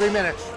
3 minutes.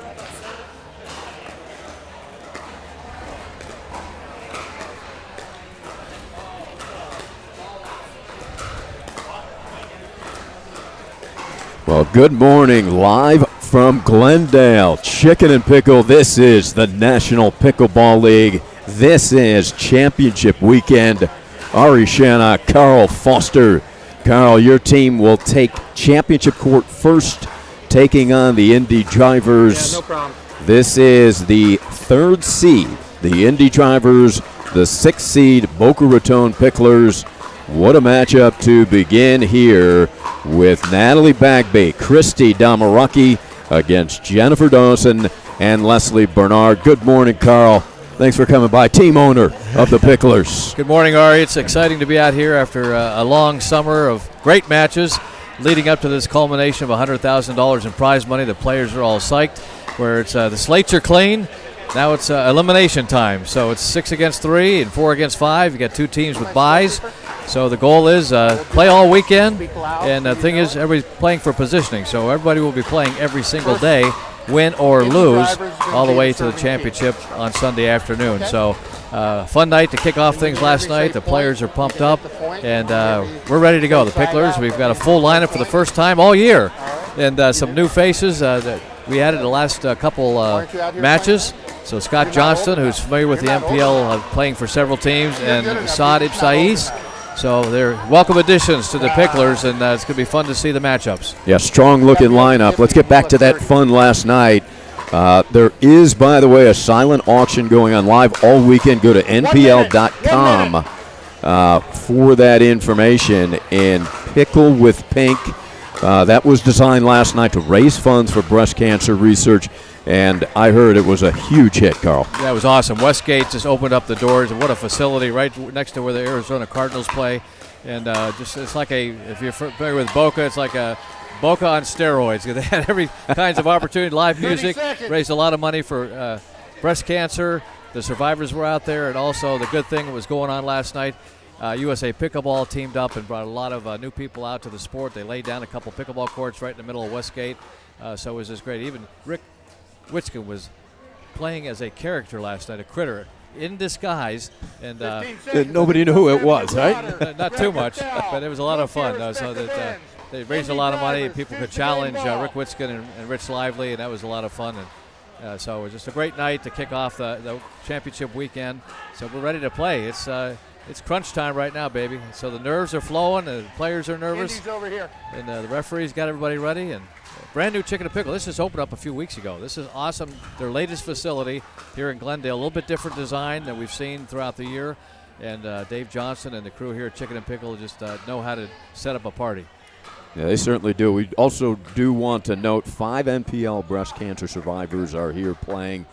Well, good morning, live from Glendale. Chicken and Pickle, this is the National Pickleball League. This is championship weekend. Ari Shannock, Carl Foster. Carl, your team will take championship court first, taking on the Indy Drivers. Yeah, no problem. This is the third seed, the Indy Drivers, the sixth seed, Boca Raton Picklers. What a matchup to begin here with Natalie Bagby, Christy Damaraki against Jennifer Dawson and Leslie Bernard. Good morning, Carl. Thanks for coming by, team owner of the Picklers. Good morning, Ari. It's exciting to be out here after a long summer of great matches leading up to this culmination of $100,000 in prize money. The players are all psyched, where it's the slates are clean. Now it's elimination time. So it's 6 against 3 and 4 against 5. You got two teams with byes. So the goal is play all weekend. And the thing is, everybody's playing for positioning. So everybody will be playing every single day, win or lose, all the way to the championship on Sunday afternoon. So fun night to kick off things last night. The players are pumped up, and we're ready to go. The Picklers, we've got a full lineup for the first time all year. And some new faces that we added the last couple matches. So Scott Johnston, who's familiar with the NPL, playing for several teams, and Saad Ibsais. So they're welcome additions to the Picklers, and it's going to be fun to see the matchups. Yeah, strong-looking lineup. Let's get back to that fun last night. There is, by the way, a silent auction going on live all weekend. Go to npl.com for that information. And Pickle with Pink, that was designed last night to raise funds for breast cancer research. And I heard it was a huge hit, Carl. Yeah, it was awesome. Westgate just opened up the doors, and what a facility right next to where the Arizona Cardinals play. And just it's like if you're familiar with Boca, it's like a Boca on steroids. They had every kinds of opportunity, live music, raised a lot of money for breast cancer. The survivors were out there, and also the good thing that was going on last night, USA Pickleball teamed up and brought a lot of new people out to the sport. They laid down a couple pickleball courts right in the middle of Westgate, so it was just great. Even Rick Witzkin was playing as a character last night, a critter in disguise, and nobody knew who it was, right? Not too much, but it was a lot of fun. So that they raised a lot of money, and people could challenge Rick Witzkin and Rich Lively, and that was a lot of fun. And so it was just a great night to kick off the championship weekend. So we're ready to play. It's crunch time right now, baby. So the nerves are flowing, the players are nervous, and the referees got everybody ready. And brand new Chicken and Pickle. This just opened up a few weeks ago. This is awesome. Their latest facility here in Glendale. A little bit different design than we've seen throughout the year. And Dave Johnson and the crew here at Chicken and Pickle just know how to set up a party. Yeah, they certainly do. We also do want to note 5 NPL breast cancer survivors are here playing.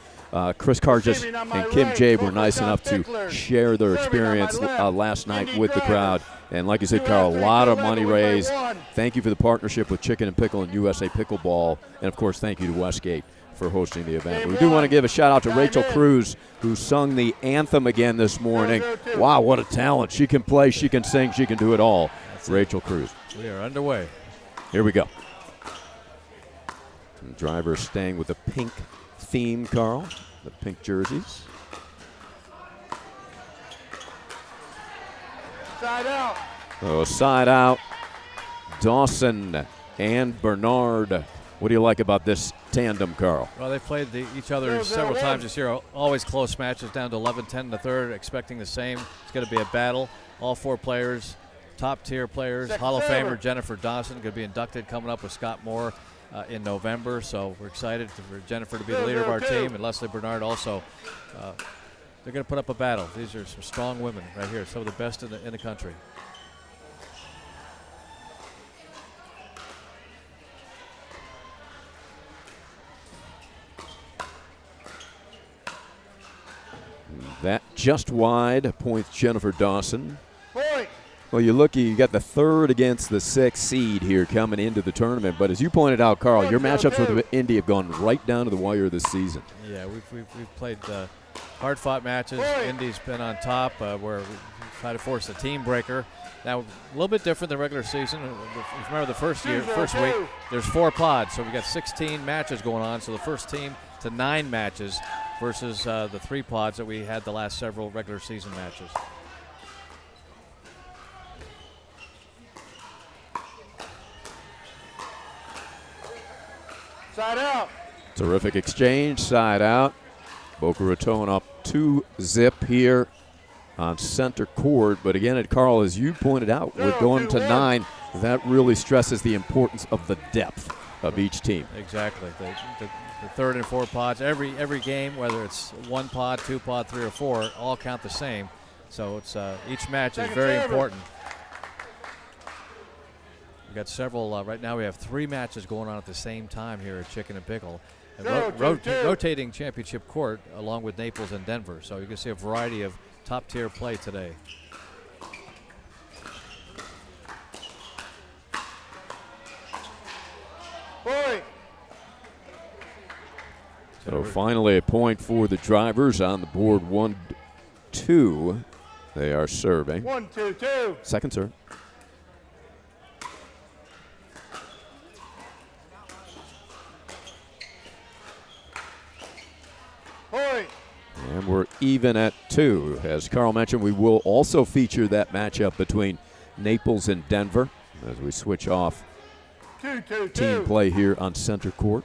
Chris Cargis and Kim Jay were nice enough to share their experience last night with the crowd. And like you said, Carl, a lot of money raised. Thank you for the partnership with Chicken and Pickle and USA Pickleball. And, of course, thank you to Westgate for hosting the event. We do want to give a shout-out to Rachel Cruz, who sung the anthem again this morning. Wow, what a talent. She can play, she can sing, she can do it all. Rachel Cruz. We are underway. Here we go. And drivers staying with the pink theme, Carl, the pink jerseys. Side out. Oh, side out. Dawson and Bernard. What do you like about this tandem, Carl? Well, they've played each other several times this year. Always close matches, down to 11-10 in the third, expecting the same. It's going to be a battle. All 4 players, top-tier players. Hall of Famer Jennifer Dawson going to be inducted coming up with Scott Moore in November. So we're excited for Jennifer to be the leader of our team, and Leslie Bernard also. They're going to put up a battle. These are some strong women right here, some of the best in the country. That just wide points Jennifer Dawson. Point. Well, you look, you got the third against the 6th seed here coming into the tournament. But as you pointed out, Carl, your matchups with Indy have gone right down to the wire this season. Yeah, we've played hard-fought matches. Indy's been on top where we try to force a team breaker. Now, a little bit different than regular season. Remember the first week, there's 4 pods, so we got 16 matches going on. So the first team to 9 matches versus the 3 pods that we had the last several regular season matches. Side out. Terrific exchange, side out. Boca Raton up 2-0 here on center court. But again, Carl, as you pointed out, we're going to 9. That really stresses the importance of the depth of each team. Exactly. The 3rd and 4 pods, every game, whether it's 1 pod, 2 pod, 3 or 4, all count the same. So it's each match is very important. We've got several. Right now we have 3 matches going on at the same time here at Chicken and Pickle. And rotating championship court along with Naples and Denver. So you can see a variety of top-tier play today. Boy. So finally a point for the drivers on the board. 1-2. They are serving. 1-2-2. Second serve. Point. And we're even at 2. As Carl mentioned, we will also feature that matchup between Naples and Denver as we switch off 2-2-2. team play here on center court.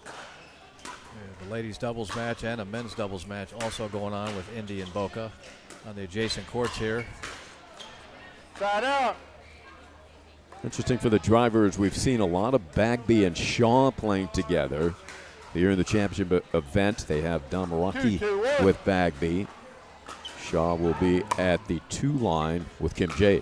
The ladies doubles match and a men's doubles match also going on with Indy and Boca on the adjacent courts here. Side out. Interesting for the drivers, we've seen a lot of Bagby and Shaw playing together. Here in the championship event, they have Damaraki with Bagby. Shaw will be at the 2 line with Kim Jade.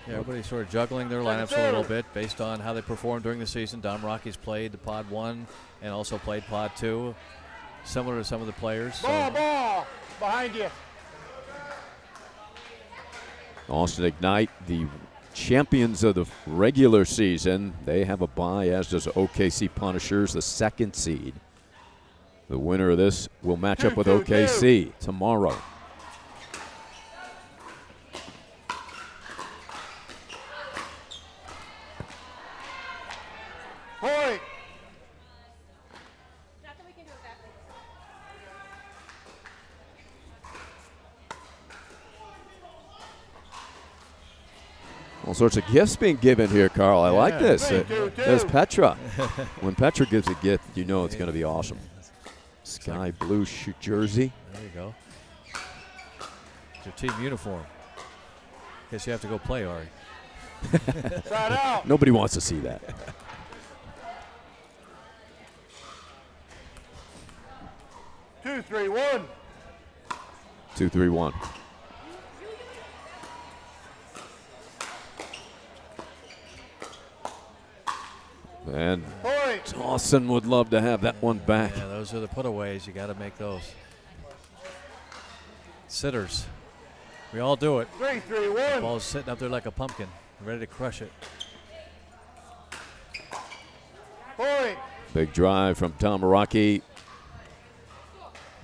Yeah, everybody's sort of juggling their lineups a little bit based on how they performed during the season. Damaraki's played the pod 1 and also played pod 2, similar to some of the players. Ball, behind you. Austin Ignite, the champions of the regular season, they have a bye, as does OKC Punishers, the 2nd seed. The winner of this will match up with OKC tomorrow. Point. All sorts of gifts being given here, Carl. I like this. There's Petra. When Petra gives a gift, you know it's going to be awesome. Sky blue jersey. There you go. It's your team uniform. Guess you have to go play, Ari. Side out. Nobody wants to see that. 2-3-1. 2-3-1. And Point. Dawson would love to have that one back. Yeah, those are the putaways. You got to make those. Sitters. We all do it. 3-3-1. Ball's sitting up there like a pumpkin, ready to crush it. Point. Big drive from Damaraki,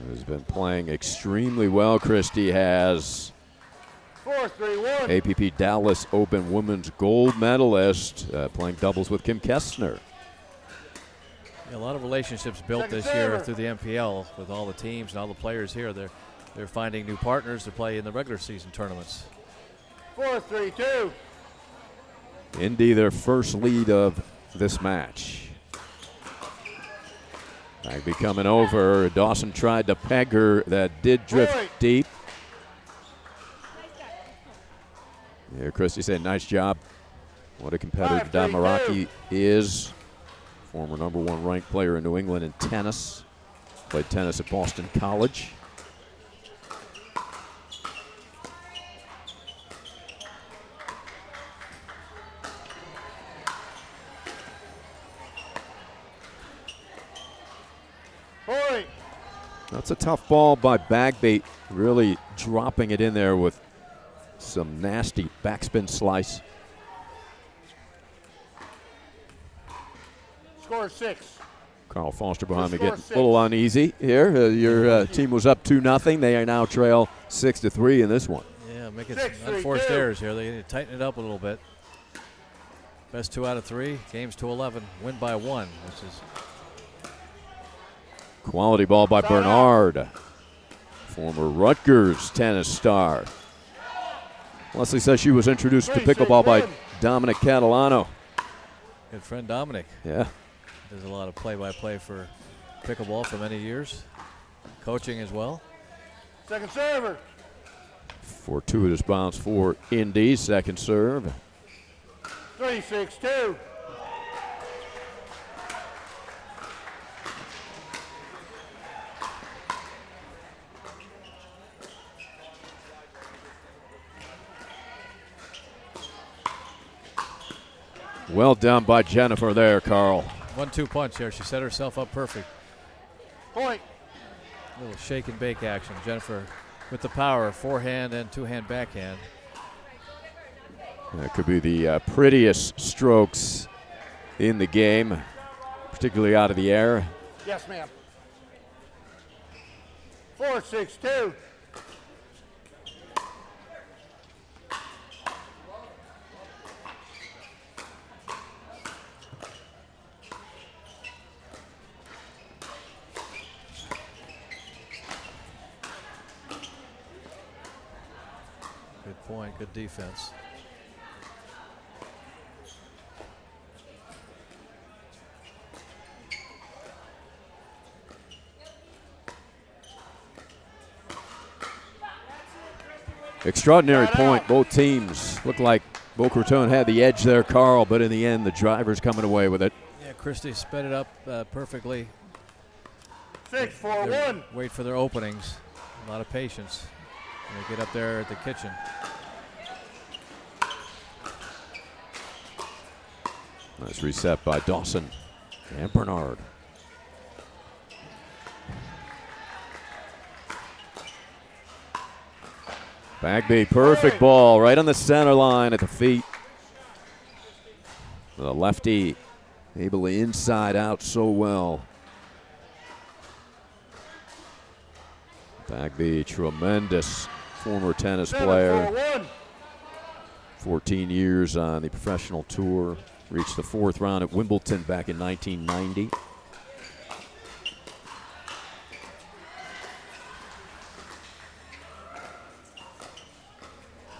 who's been playing extremely well. Christie has 4-3-1. APP Dallas Open Women's Gold Medalist, playing doubles with Kim Kestner. Yeah, a lot of relationships built this year through the NPL with all the teams and all the players here. They're finding new partners to play in the regular season tournaments. 4-3-2. Indy, their first lead of this match. Bagby coming over. Dawson tried to peg her. That did drift deep. Here, Christie said, nice job. What a competitor Damaraki is. Former #1 ranked player in New England in tennis. Played tennis at Boston College. Point. That's a tough ball by Bagby, really dropping it in there with some nasty backspin slice. Score 6. Carl Foster behind me getting a little uneasy here. Your team was up 2-0. They are now trail 6-3 in this one. Yeah, make it 6, some 3, unforced 2. errors here. They need to tighten it up a little bit. Best 2 out of 3. Games to 11. Win by 1, which is Quality ball by Bernard, former Rutgers tennis star. Leslie says she was introduced to pickleball by Dominic Catalano. good friend Dominic. Yeah. Does a lot of play-by-play for pickleball for many years. Coaching as well. Second server. Fortuitous bounce for Indy. Second serve. 3-6-2. Well done by Jennifer there, Carl. 1-2 punch here. She set herself up perfect. Point. Little shake and bake action. Jennifer with the power, forehand and two-hand backhand. That could be the prettiest strokes in the game, particularly out of the air. Yes, ma'am. 4-6-2. Good point, good defense. Extraordinary point. Both teams look like Boca Raton had the edge there, Carl, but in the end, the driver's coming away with it. Yeah, Christie sped it up perfectly. 6-4-1. Wait for their openings. A lot of patience. And they get up there at the kitchen. Nice reset by Dawson and Bernard. Bagby, perfect ball right on the center line at the feet. The lefty able to inside out so well. Bagby, tremendous former tennis player. 7-4-1. 14 years on the professional tour. Reached the 4th round at Wimbledon back in 1990.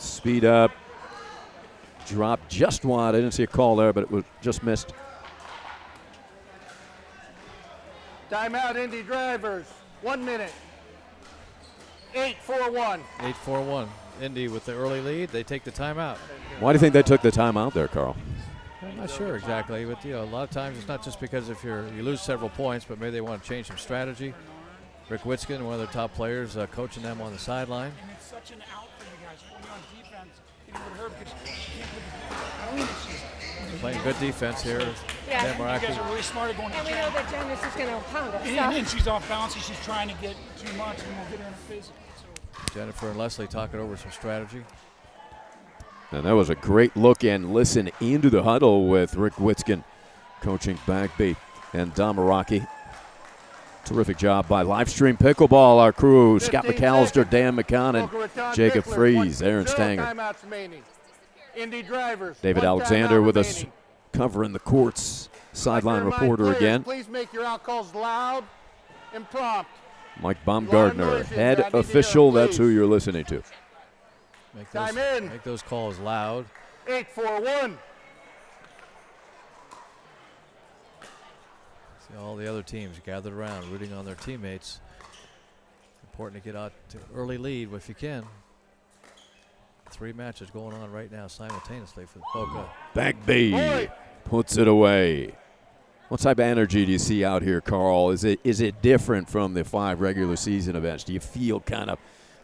Speed up. Dropped just wide. I didn't see a call there, but it was just missed. Timeout, Indy drivers. 1 minute. 8-4-1. 8-4-1. Indy with the early lead. They take the timeout. Why do you think they took the timeout there, Carl? I'm not sure exactly, but a lot of times it's not just because if you lose several points, but maybe they want to change some strategy. Rick Witzkin, one of their top players, coaching them on the sideline. And it's such an out for you guys when you're on defense. Even with her, because you can't put the it's Playing good defense here. Yeah, Dan you guys Maraki. are really smart at going to And we know that Janice is going to pound us. and she's off balance. And she's trying to get too much, and we'll get her in her face. So. Jennifer and Leslie talking over some strategy. And that was a great look and listen into the huddle with Rick Witzkin coaching Bagby and Damaraki. Terrific job by Livestream Pickleball, our crew. Scott 15 McAllister, seconds. Dan McConnon, Boca Raton Jacob Pickler, Freeze, 1, Aaron 0 Stanger. timeouts remaining. Indy drivers. David 1 Alexander timeout with us remaining. covering the courts. Sideline Remind reporter players, again. Please make your out calls loud and prompt. Mike Baumgartner, noises, I head need to hear official. them, That's who please. you're listening to. Time in. Make those calls loud. 8-4-1. See all the other teams gathered around, rooting on their teammates. Important to get out to early lead if you can. 3 matches going on right now simultaneously for Boca. Bagby Boy. puts it away. What type of energy do you see out here, Carl? Is it different from the 5 regular season events? Do you feel kind of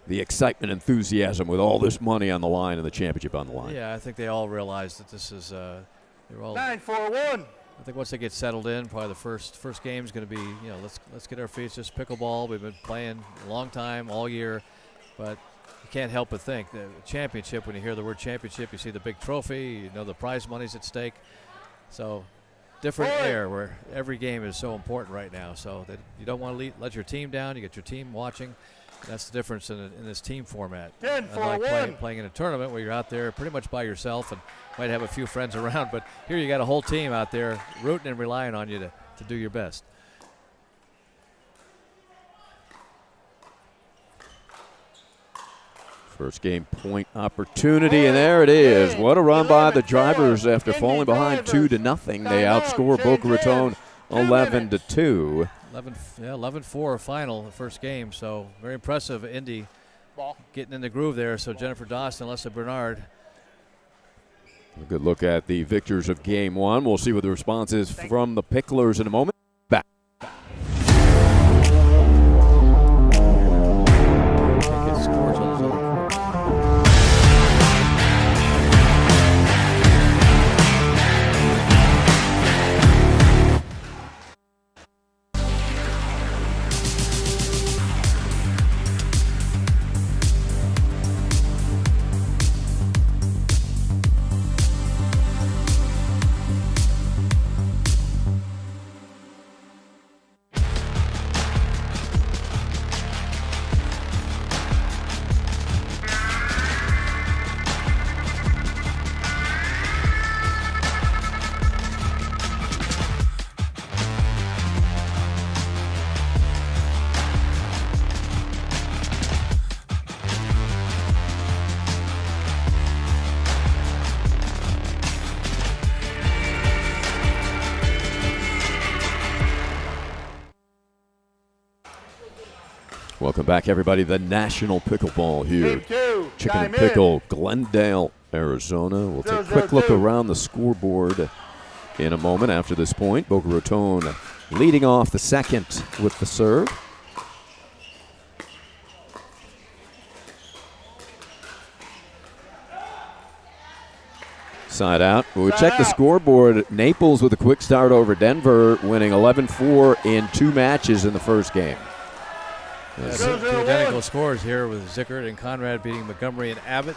the excitement, enthusiasm with all this money on the line and the championship on the line? Yeah, I think they all realize that this is. They're all. 9-4-1. I think once they get settled in, probably the first game is going to be, let's get our feet. It's just pickleball. We've been playing a long time, all year, but you can't help but think the championship. When you hear the word championship, you see the big trophy. You know the prize money's at stake. So different air where every game is so important right now. So that you don't want to let your team down. You get your team watching, That's the difference in this team format. 10 for Unlike 1. playing in a tournament where you're out there pretty much by yourself and might have a few friends around, but here you got a whole team out there rooting and relying on you to do your best. First game point opportunity, and there it is. What a run by the drivers after falling behind 2-0. They outscore Boca Raton 11-2. 11-4 final, the first game. So very impressive. Indy getting in the groove there. So Jennifer Dawson, Alyssa Bernard. A good look at the victors of game one. We'll see what the response is from the Picklers in a moment. Back. Welcome back, everybody. The National Pickleball here. Chicken and Pickle, Glendale, Arizona. We'll take a quick look around the scoreboard in a moment after this point. Boca Raton leading off the second with the serve. Side out. We check the scoreboard. Naples with a quick start over Denver, winning 11-4 in 2 matches in the first game. Two identical scores here with Zickert and Conrad beating Montgomery and Abbott,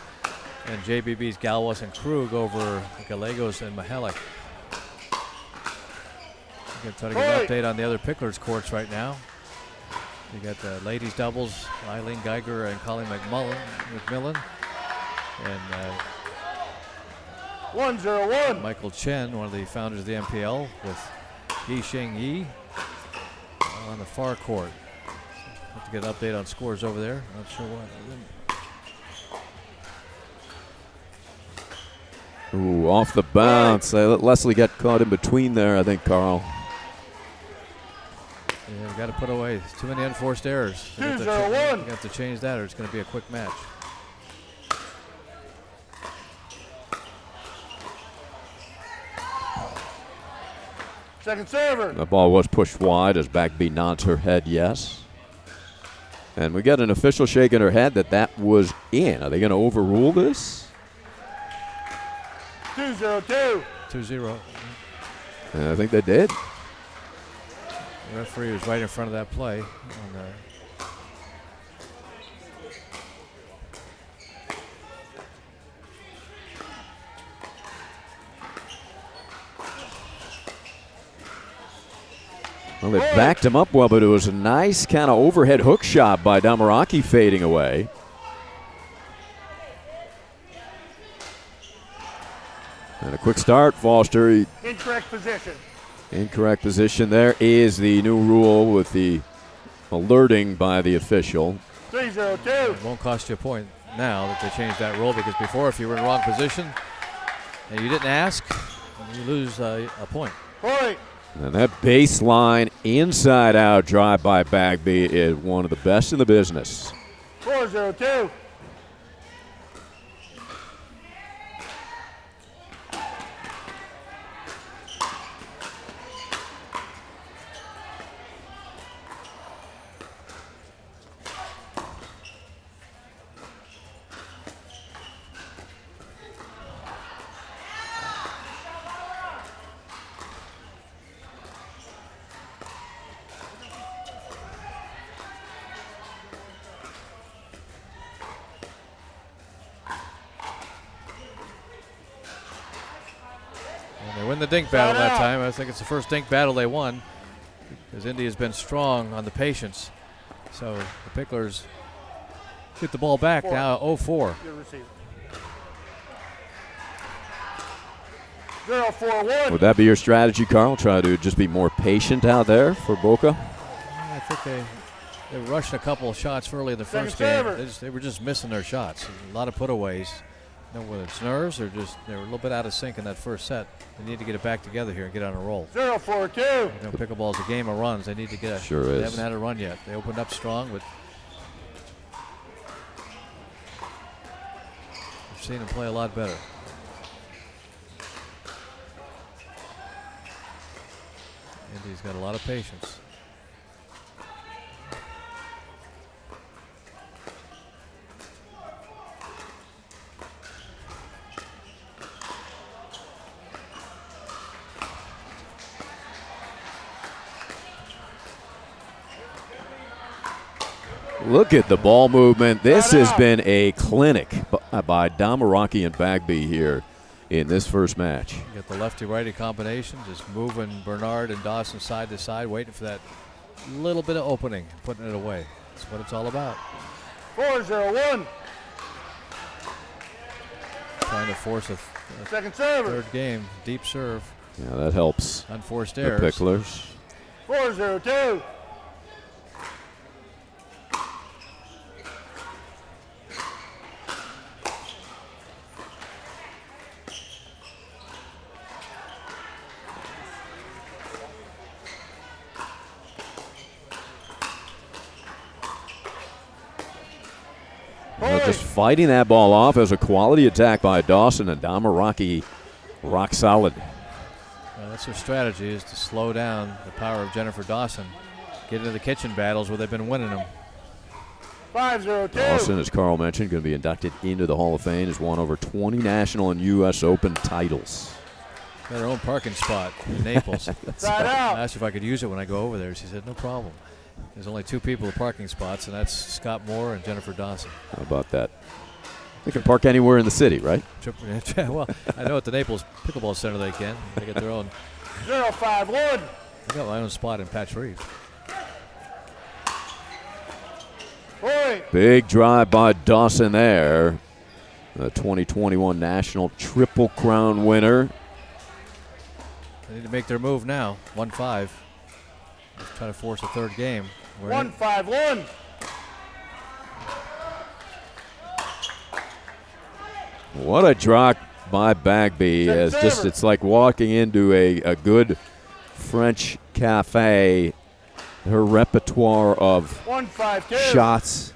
and JBB's Galwas and Krug over Gallegos and Mahalik. I'm going to try to get an update on the other Picklers courts right now. You got the ladies doubles, Eileen Geiger and Colleen McMillan, and 1-0-1. Michael Chen, one of the founders of the NPL, with Yi-Shing Yi on the far court. Have to get an update on scores over there. Not sure what. Ooh, off the bounce. They let Leslie get caught in between there, I think, Carl. Yeah, we got to put away too many unforced errors. 2-0-1. We have to change that, or it's going to be a quick match. Second server. The ball was pushed wide as back B nods her head yes. And we got an official shaking her head that was in. Are they going to overrule this? 2-0-2. 2-0. I think they did. The referee was right in front of that play. Well, they backed him up well, but it was a nice kind of overhead hook shot by Damaraki fading away. And a quick start, Foster. Incorrect position. Incorrect position. There is the new rule with the alerting by the official. 3-0-2. It won't cost you a point now that they changed that rule, because before, if you were in the wrong position and you didn't ask, you lose a point. Point. And that baseline inside-out drive by Bagby is one of the best in the business. 4-0-2. They win the dink battle that time. I think it's the first dink battle they won, because Indy has been strong on the patience. So the Picklers Get the ball back now, 0-4. Your receiver. 0-4-1. Would that be your strategy, Carl? Try to just be more patient out there for Boca? I think they rushed a couple of shots early in the first game. They were just missing their shots. A lot of putaways. You know, whether it's nerves or just they were a little bit out of sync in that first set. They need to get it back together here and get on a roll. 0-4-2. You know, pickleball is a game of runs. They need to get Sure They is. haven't had a run yet. They opened up strong, but we've seen them play a lot better. Indy's got a lot of patience. Look at the ball movement. This has been a clinic by Damaraki and Bagby here in this first match. You got the lefty-righty combination, just moving Bernard and Dawson side to side, waiting for that little bit of opening, putting it away. That's what it's all about. 4-0-1. Trying to force a Second server. third game, deep serve, Yeah, that helps unforced the errors. Picklers. 4-0-2. Just fighting that ball off as a quality attack by Dawson, and Damaraki rock solid. That's their strategy, is to slow down the power of Jennifer Dawson, get into the kitchen battles where they've been winning them. 5-0-2. Dawson, as Carl mentioned, going to be inducted into the Hall of Fame. Has won over 20 national and U.S. Open titles. Got her own parking spot in Naples. Side out. I asked if I could use it when I go over there. She said, no problem. There's only two people with parking spots, and that's Scott Moore and Jennifer Dawson. How about that? They can park anywhere in the city, right? Well, I know at the Naples Pickleball Center they can. They get their own. 0-5-1. I got my own spot in Patch Reef. Point. Big drive by Dawson there. The 2021 National Triple Crown winner. They need to make their move now. 1-5. Trying to force a third game. 1-5-1. What a drop by Bagby. It's like walking into a good French cafe. Her repertoire of 1-5-2. shots.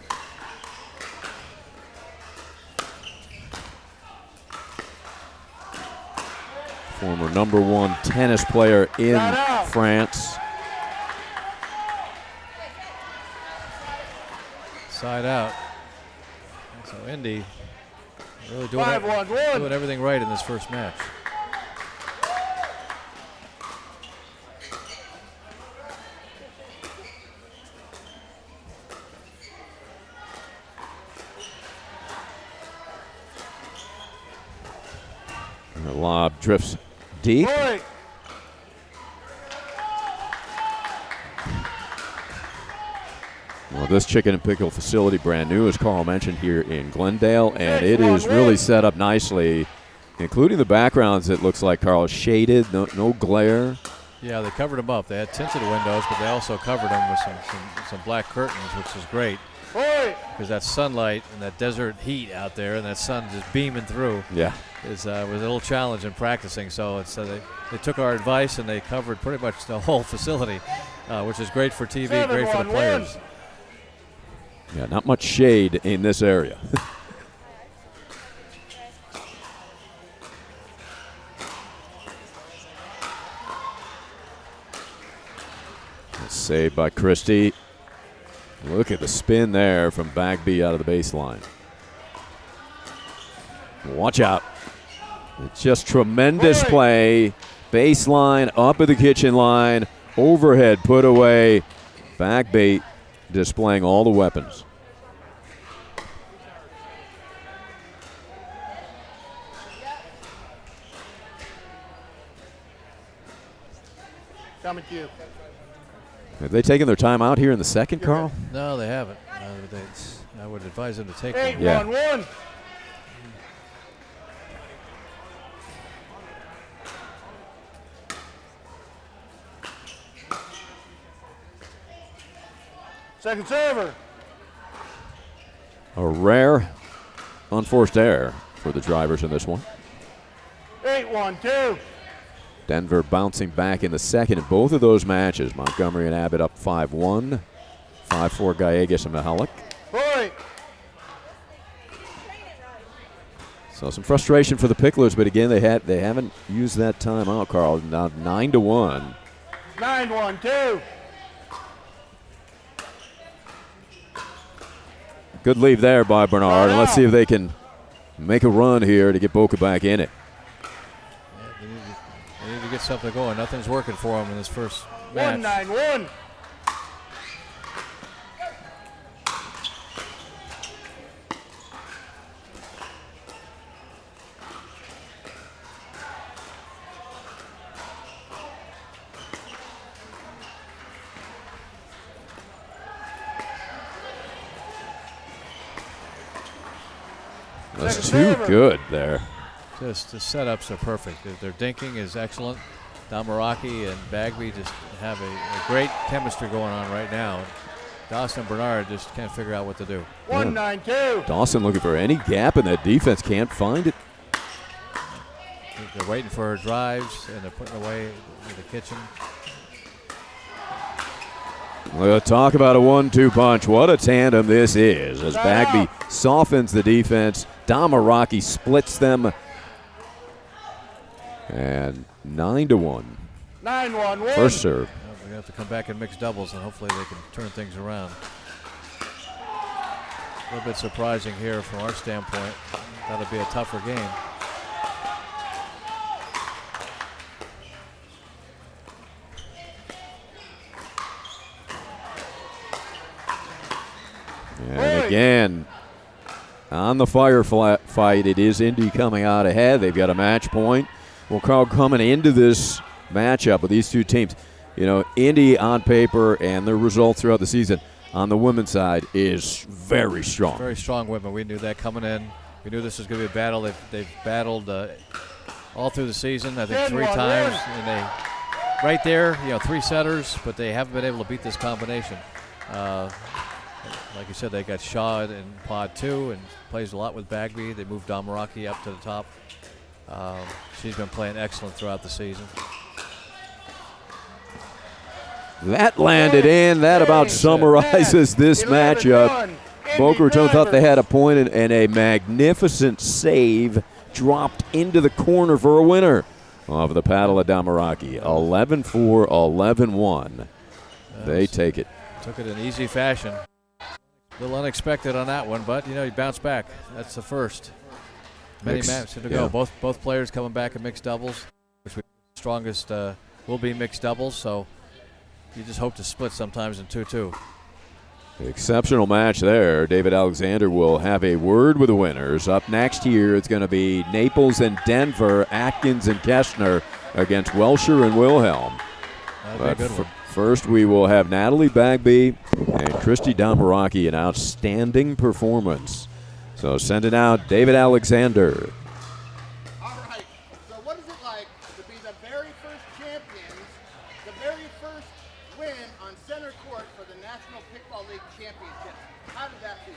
Former #1 tennis player in France. Side out. So Indy really doing 5-1-1. everything right in this first match. And the lob drifts deep. Point. Well, this chicken and pickle facility brand new, as Carl mentioned, here in Glendale, and it is really set up nicely, including the backgrounds. It looks like, Carl, shaded, no glare. Yeah, they covered them up. They had tinted windows, but they also covered them with some black curtains, which is great Point. because that sunlight and that desert heat out there and that sun just beaming through Yeah. was a little challenge in practicing. So they took our advice and they covered pretty much the whole facility, which is great for TV, great for the players. Yeah, not much shade in this area. Saved by Christie. Look at the spin there from Bagby out of the baseline. Watch out. It's just tremendous play. Baseline, up at the kitchen line, overhead put away. Bagby displaying all the weapons. Coming to you. Have they taken their time out here in the second, Carl? No, they haven't. I would advise them to take 8 one. Yeah. 1 1. Second server. A rare unforced error for the drivers in this one. 8 1 2. Denver bouncing back in the second in both of those matches. Montgomery and Abbott up 5-1. 5-4 Gallegos and Mihalik. Point. So some frustration for the Picklers, but again they haven't used that timeout, Carl. Now 9-1. 9 1 2. Good leave there by Bernard. And let's see if they can make a run here to get Boca back in it. They need to get something going. Nothing's working for them in this first match. 1 9 1. That's too good there. Just the setups are perfect. Their dinking is excellent. Damaraki and Bagby just have a great chemistry going on right now. Dawson and Bernard just can't figure out what to do. 1 9 2. Dawson looking for any gap in that defense, can't find it. They're waiting for her drives and they're putting away in the kitchen. We'll talk about a 1-2 punch. What a tandem this is as Bagby softens the defense. Damaraki splits them. And 9-1. 9 1 1. First serve. Well, we have to come back and mix doubles and hopefully they can turn things around. A little bit surprising here from our standpoint. That'll be a tougher game. And again, on the fight, it is Indy coming out ahead. They've got a match point. Well, Carl, coming into this matchup with these two teams, you know, Indy on paper and their results throughout the season on the women's side is very strong. Very strong women. We knew that coming in. We knew this was going to be a battle. They've battled all through the season, I think 3 times. And they, right there, you know, 3 setters, but they haven't been able to beat this combination. Like you said, they got Shaw in pod 2 and plays a lot with Bagby. They moved Damaraki up to the top. She's been playing excellent throughout the season. That landed in. That about summarizes this matchup. Boca Raton thought they had a point and a magnificent save dropped into the corner for a winner of the paddle of Damaraki. 11-4, 11-1. They take it. Took it in easy fashion. A little unexpected on that one, but, you know, you bounce back. That's the first. Many matches to go. Both players coming back in mixed doubles, which we strongest will be mixed doubles, so you just hope to split sometimes in 2-2. Exceptional match there. David Alexander will have a word with the winners. Up next here, it's going to be Naples and Denver, Atkins and Kestner against Welsher and Wilhelm. That'll be a good one. First, we will have Natalie Bagby and Christy Damaraki, an outstanding performance. So send it out, David Alexander. All right, so what is it like to be the very first champions, the very first win on Center Court for the National Pickball League Championship? How did that feel?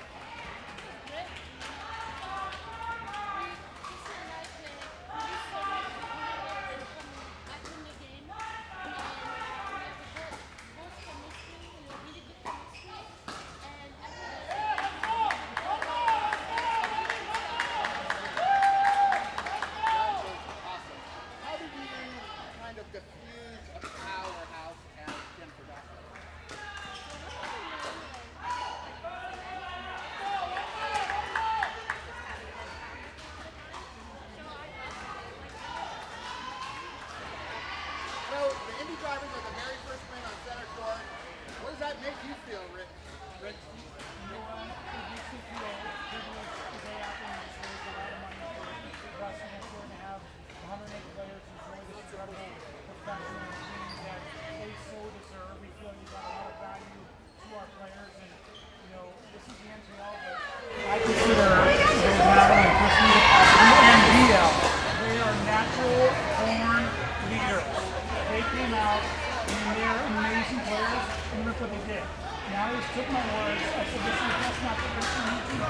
they did. And I just took my words. I said, listen, that's not the first thing you do.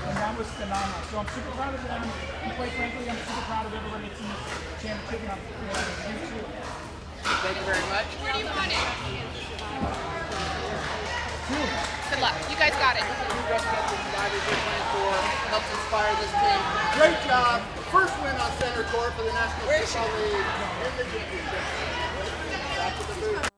And that was phenomenal. So I'm super proud of them. And quite frankly, I'm super proud of everybody that's in this championship. And I'm you too. Thank you very much. Where do you want it? Good luck. You guys got it. Breast cancer survivors you're playing for helps inspire this team. Great job. First win on center court for the National Football League in the championship. Back to the booth.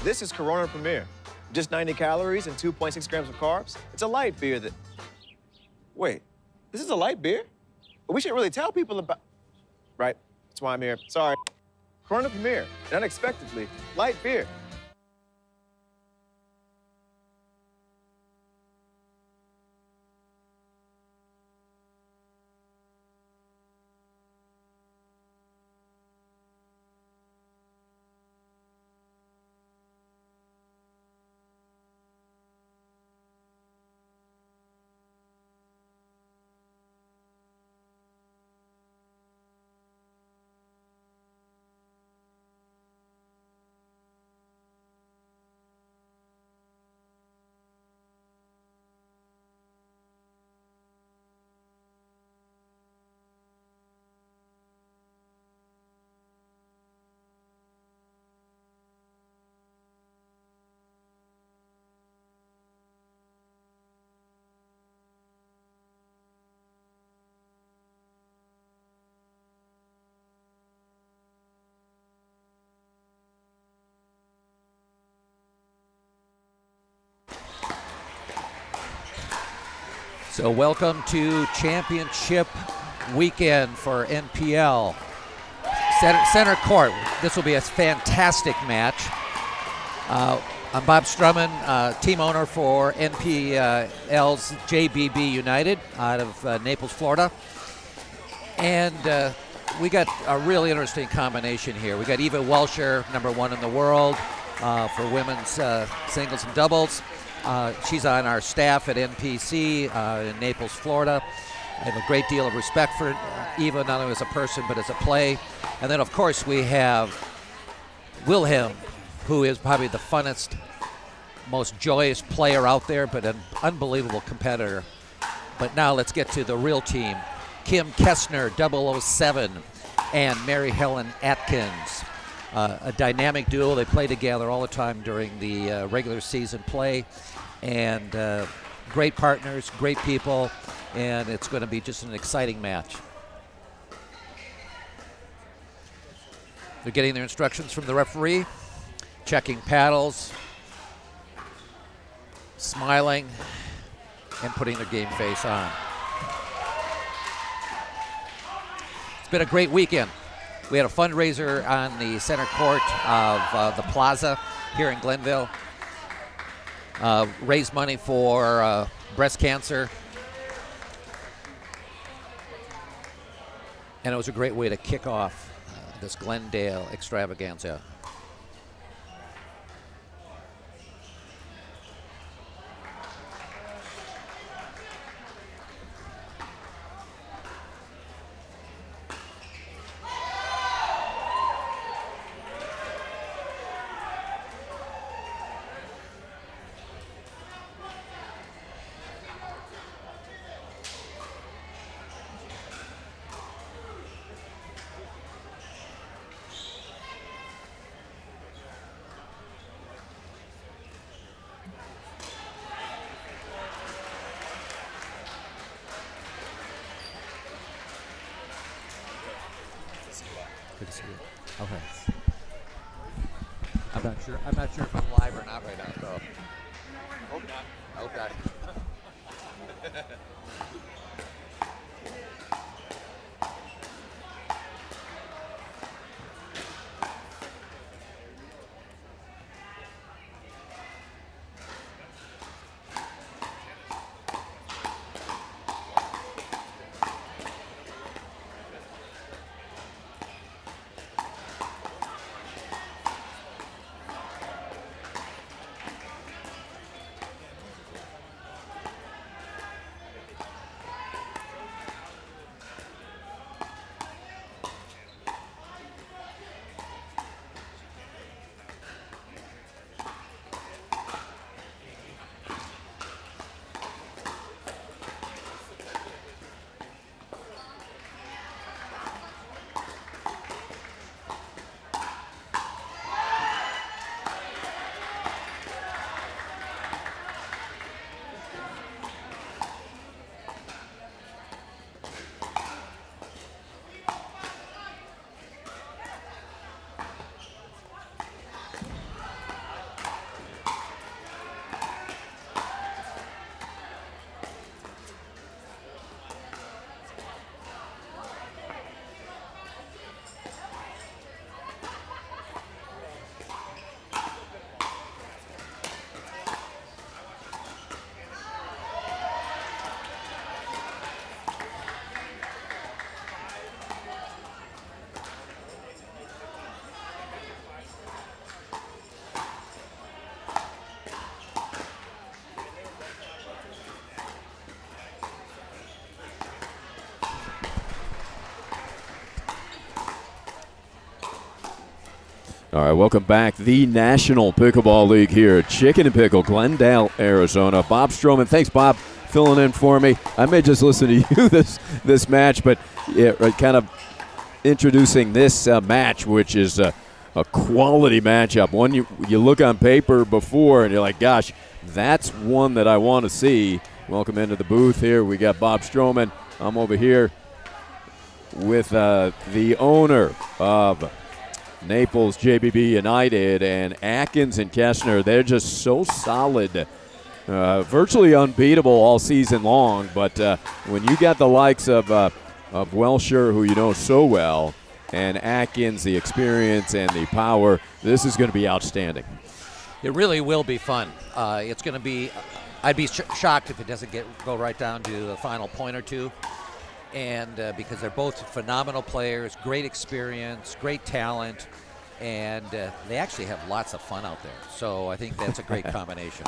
This is Corona Premier. Just 90 calories and 2.6 grams of carbs. It's a light beer that... Wait, this is a light beer? But we should really tell people about... Right, that's why I'm here. Sorry. Corona Premier, and unexpectedly, light beer. So welcome to championship weekend for NPL Center Court. This will be a fantastic match. I'm Bob Strumman, team owner for NPL's JBB United out of Naples, Florida. And we got a really interesting combination here. We got Eva Welcher, #1 in the world for women's singles and doubles. She's on our staff at NPC in Naples, Florida. I have a great deal of respect for Eva, not only as a person, but as a play. And then, of course, we have Wilhelm, who is probably the funnest, most joyous player out there, but an unbelievable competitor. But now let's get to the real team. Kim Kessner, 007, and Mary Helen Atkins. A dynamic duo. They play together all the time during the regular season play. And great partners, great people, and it's going to be just an exciting match. They're getting their instructions from the referee. checking paddles, smiling, and putting their game face on. It's been a great weekend. We had a fundraiser on the center court of the plaza here in Glenville. Raised money for breast cancer. And it was a great way to kick off this Glendale extravaganza. Good to see you. Okay. I'm not sure if I'm live or not right now, so. Hope not. Hope not. All right, welcome back. The National Pickleball League here at Chicken and Pickle, Glendale, Arizona. Bob Stroman, thanks, Bob, filling in for me. I may just listen to you this match, but yeah, kind of introducing this match, which is a quality matchup. One you look on paper before, and you're like, gosh, that's one that I want to see. Welcome into the booth here. We got Bob Stroman. I'm over here with the owner of Naples JBB United, and Atkins and Kessner. They're just so solid, virtually unbeatable all season long. But when you got the likes of Welsher, who you know so well, and Atkins, the experience and the power, this is going to be outstanding. It really will be fun. It's going to be. I'd be shocked if it doesn't go right down to the final point or two. And because they're both phenomenal players, great experience, great talent, and they actually have lots of fun out there. So I think that's a great combination.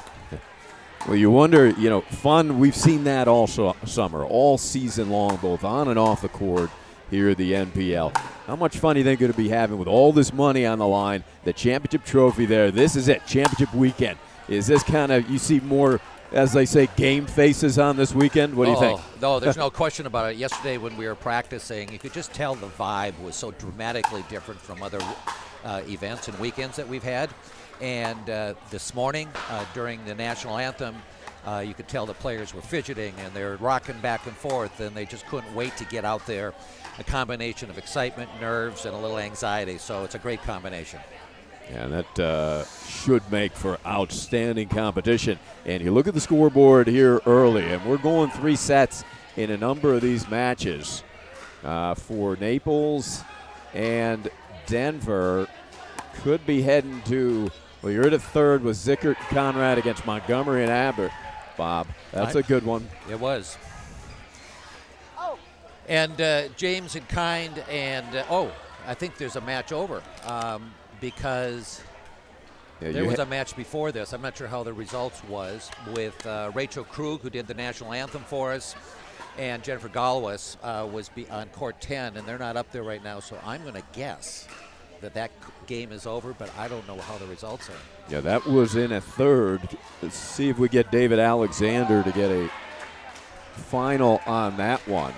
Well, you wonder, fun, we've seen that all summer, all season long, both on and off the court here at the NPL. How much fun do you think you're going to be having with all this money on the line, the championship trophy there? This is it, championship weekend. Is this kind of, you see more, as they say, game faces on this weekend? What do you think? No, there's no question about it. Yesterday when we were practicing, you could just tell the vibe was so dramatically different from other events and weekends that we've had. And this morning during the national anthem, you could tell the players were fidgeting and they're rocking back and forth, and they just couldn't wait to get out there. A combination of excitement, nerves, and a little anxiety. So it's a great combination. And that should make for outstanding competition. And you look at the scoreboard here early, and we're going 3 sets in a number of these matches. For Naples and Denver, could be heading to, well, you're at a third with Zickert and Conrad against Montgomery and Abbott. Bob, that's a good one. It was. And James and Kind and, I think there's a match over because there was a match before this. I'm not sure how the results was with Rachel Krug, who did the national anthem for us, and Jennifer Galwis was on court 10, and they're not up there right now, so I'm going to guess that game is over, but I don't know how the results are. Yeah, that was in a third. Let's see if we get David Alexander to get a final on that one,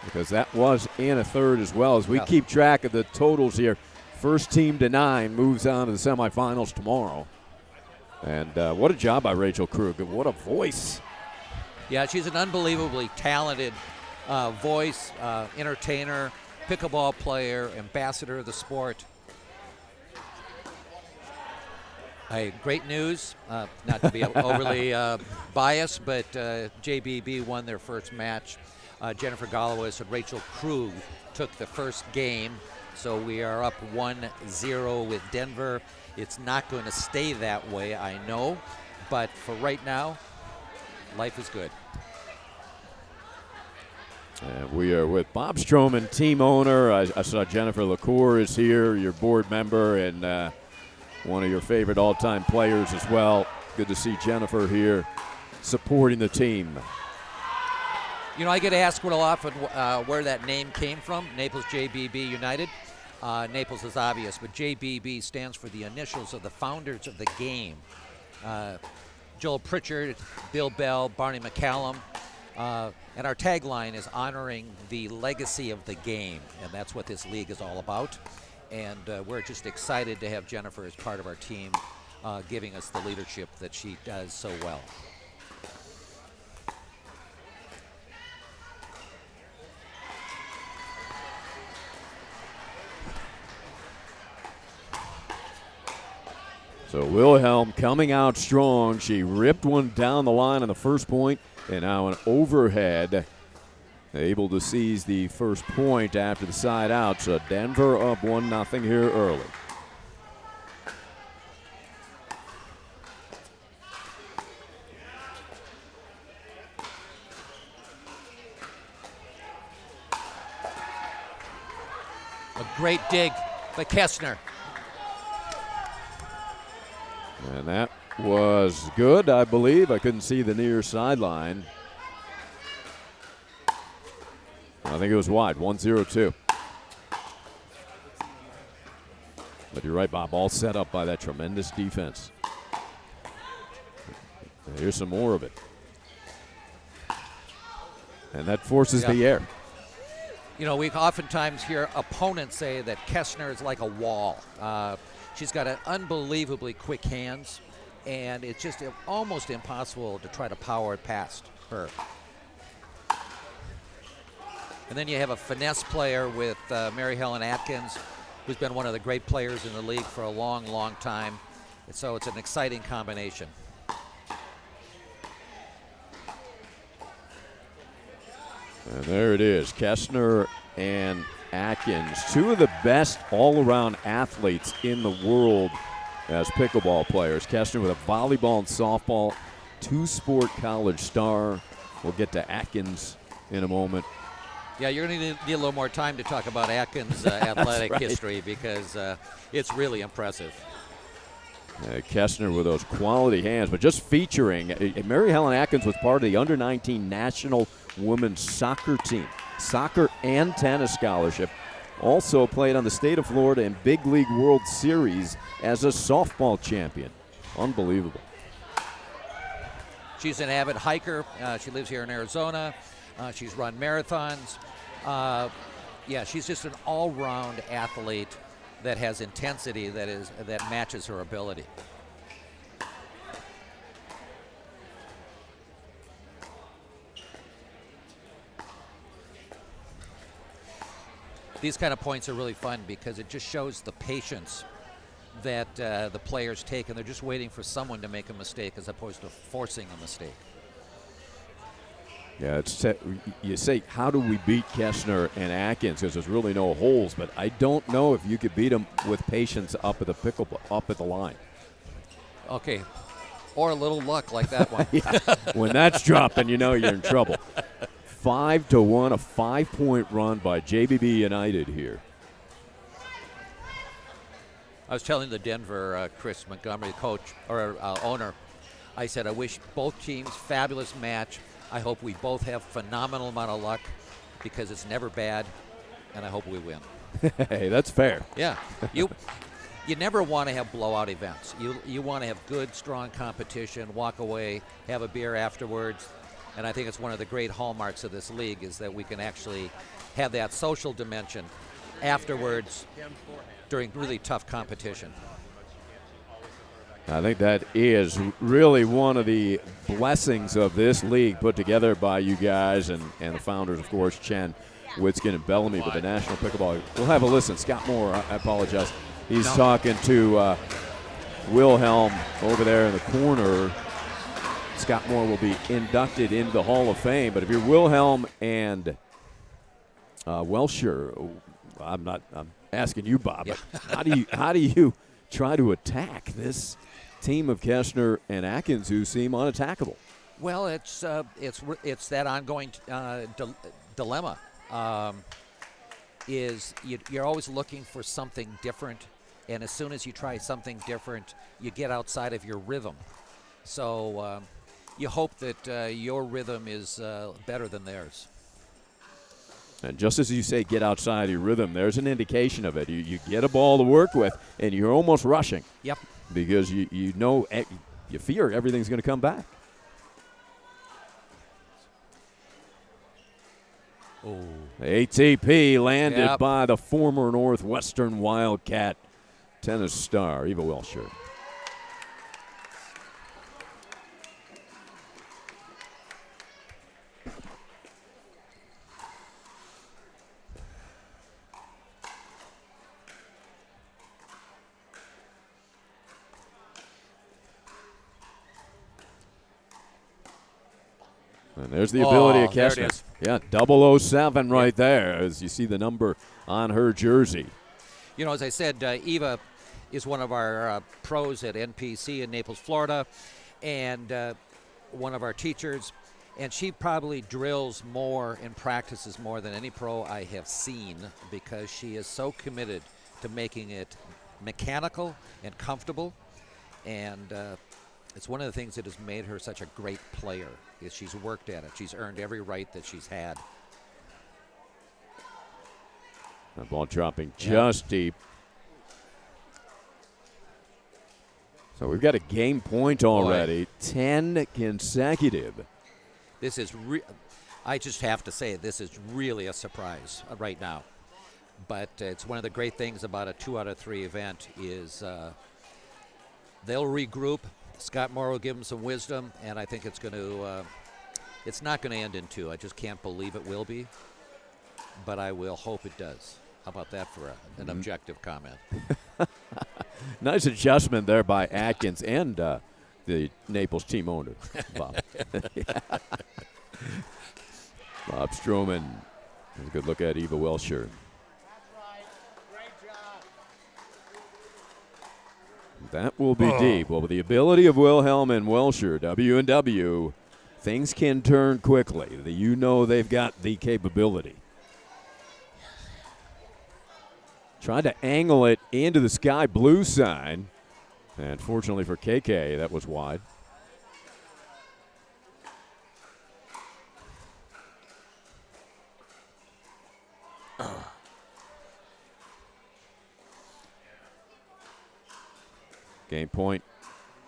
because that was in a third as well. As we keep track of the totals here, first team to 9 moves on to the semifinals tomorrow. And what a job by Rachel Krug. What a voice. Yeah, she's an unbelievably talented voice, entertainer, pickleball player, ambassador of the sport. Great news, not to be overly biased, but JBB won their first match. Jennifer Galwis and Rachel Krug took the first game, so we are up 1-0 with Denver. It's not going to stay that way, I know, but for right now, life is good. We are with Bob Stroman, team owner. I saw Jennifer LaCour is here, your board member, and one of your favorite all-time players as well. Good to see Jennifer here supporting the team. You know, I get asked real often where that name came from, Naples JBB United. Naples is obvious, but JBB stands for the initials of the founders of the game. Joel Pritchard, Bill Bell, Barney McCallum. And our tagline is honoring the legacy of the game, and that's what this league is all about. And we're just excited to have Jennifer as part of our team, giving us the leadership that she does so well. So Wilhelm coming out strong. She ripped one down the line on the first point, and now an overhead. Able to seize the first point after the side out. So Denver up 1-0 here early. A great dig by Kessner. And that was good, I believe. I couldn't see the near sideline. I think it was wide, 1-0-2. But you're right, Bob, all set up by that tremendous defense. And here's some more of it. And that forces the air. You know, we oftentimes hear opponents say that Kessner is like a wall. She's got an unbelievably quick hands, and it's just almost impossible to try to power it past her. And then you have a finesse player with Mary Helen Atkins, who's been one of the great players in the league for a long, long time. And so it's an exciting combination. And there it is, Kessner and Atkins, two of the best all-around athletes in the world as pickleball players. Kessner with a volleyball and softball, two-sport college star. We'll get to Atkins in a moment. Yeah, you're going to need a little more time to talk about Atkins' athletic history, because it's really impressive. Kessner with those quality hands, but just featuring Mary Helen Atkins was part of the under-19 national women's soccer team, soccer and tennis scholarship. Also played on the state of Florida in Big League World Series as a softball champion. Unbelievable. She's an avid hiker. She lives here in Arizona. She's run marathons. Yeah, she's just an all-round athlete that has intensity that matches her ability. These kind of points are really fun because it just shows the patience that the players take, and they're just waiting for someone to make a mistake as opposed to forcing a mistake. Yeah, you say, how do we beat Kessner and Atkins? Because there's really no holes, but I don't know if you could beat them with patience up at the line. Okay, or a little luck like that one. Yeah. When that's dropping, you know you're in trouble. 5-1, a 5-point run by JBB United here. I was telling the Denver Chris Montgomery coach or owner, I said, I wish both teams fabulous match. I hope we both have phenomenal amount of luck because it's never bad, and I hope we win. Hey, that's fair. Yeah, you never want to have blowout events. You want to have good, strong competition, walk away, have a beer afterwards, and I think it's one of the great hallmarks of this league is that we can actually have that social dimension afterwards during really tough competition. I think that is really one of the blessings of this league put together by you guys and the founders, of course, Chen, Witzkin, and Bellamy with the National Pickleball. We'll have a listen. Scott Moore, I apologize. He's talking to Wilhelm over there in the corner. Scott Moore will be inducted into the Hall of Fame. But if you're Wilhelm and Welsher, I'm asking you, Bob. Yeah. How do you try to attack this team of Kessner and Atkins who seem unattackable? Well, it's that ongoing dilemma. You're always looking for something different, and as soon as you try something different, you get outside of your rhythm. So you hope that your rhythm is better than theirs. And just as you say, get outside your rhythm, there's an indication of it. You get a ball to work with, and you're almost rushing. Yep. Because you know, you fear everything's going to come back. Oh. The ATP landed Yep. by the former Northwestern Wildcat tennis star, Eva Welsher. And there's the ability of there it Kessner. is. Yeah, 007 right there as you see the number on her jersey. You know, as I said, Eva is one of our pros at NPC in Naples, Florida, and one of our teachers. And she probably drills more and practices more than any pro I have seen because she is so committed to making it mechanical and comfortable. And it's one of the things that has made her such a great player is she's worked at it. She's earned every right that she's had. That ball dropping just deep. So we've got a game point already. 10 consecutive. This is I just have to say this is really a surprise right now. But it's one of the great things about a 2 out of 3 event is they'll regroup. Scott Moore will give them some wisdom, and I think it's going to it's not going to end in 2. I just can't believe it will be, but I will hope it does. How about that for an objective comment? Nice adjustment there by Atkins and the Naples team owner, Bob. Bob Stroman. There's a good look at Eva Welsher. That will be deep. Well, with the ability of Wilhelm and Welsher, W&W, things can turn quickly. You know they've got the capability. Tried to angle it into the sky blue sign. And fortunately for KK, that was wide. Game point.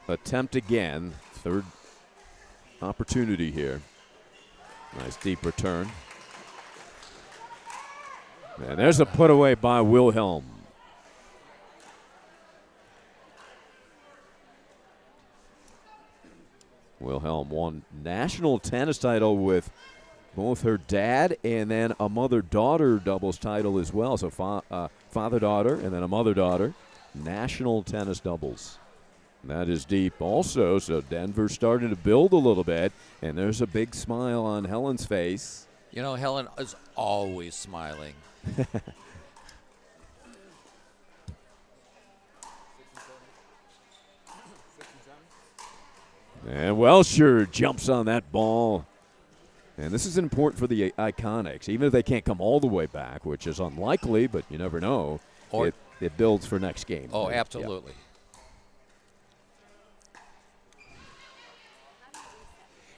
Attempt again. Third opportunity here. Nice deep return. And there's a put away by Wilhelm. Wilhelm won national tennis title with both her dad and then a mother-daughter doubles title as well. So father-daughter and then a mother-daughter. national tennis doubles. That is deep also, so Denver starting to build a little bit, and there's a big smile on Helen's face. You know, Helen is always smiling. And Welsher jumps on that ball. And this is important for the Iconics. Even if they can't come all the way back, which is unlikely, but you never know, it builds for next game. Oh, absolutely.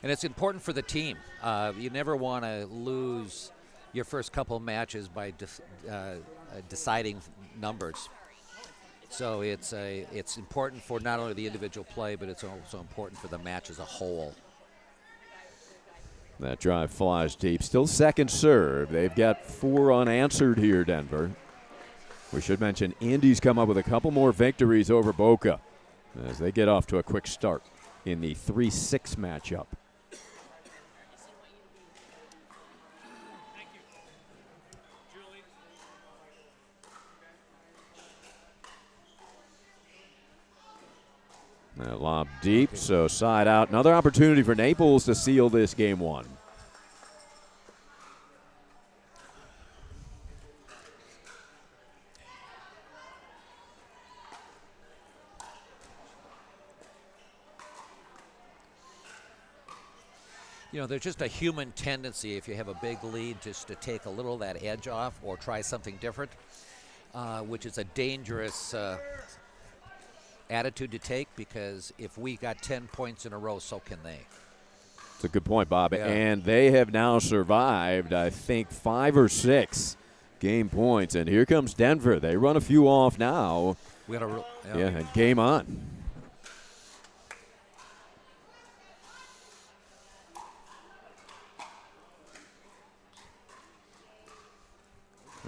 And it's important for the team. You never want to lose your first couple matches by deciding numbers. So it's important for not only the individual play, but it's also important for the match as a whole. That drive flies deep. Still second serve. They've got 4 unanswered here, Denver. We should mention Indy's come up with a couple more victories over Boca as they get off to a quick start in the 3-6 matchup. That lob deep, so side out. Another opportunity for Naples to seal this game 1. You know, there's just a human tendency if you have a big lead just to take a little of that edge off or try something different, which is a dangerous attitude to take, because if we got 10 points in a row, so can they. It's a good point, Bob. Yeah. And they have now survived, I think, 5 or 6 game points. And here comes Denver. They run a few off now. And game on.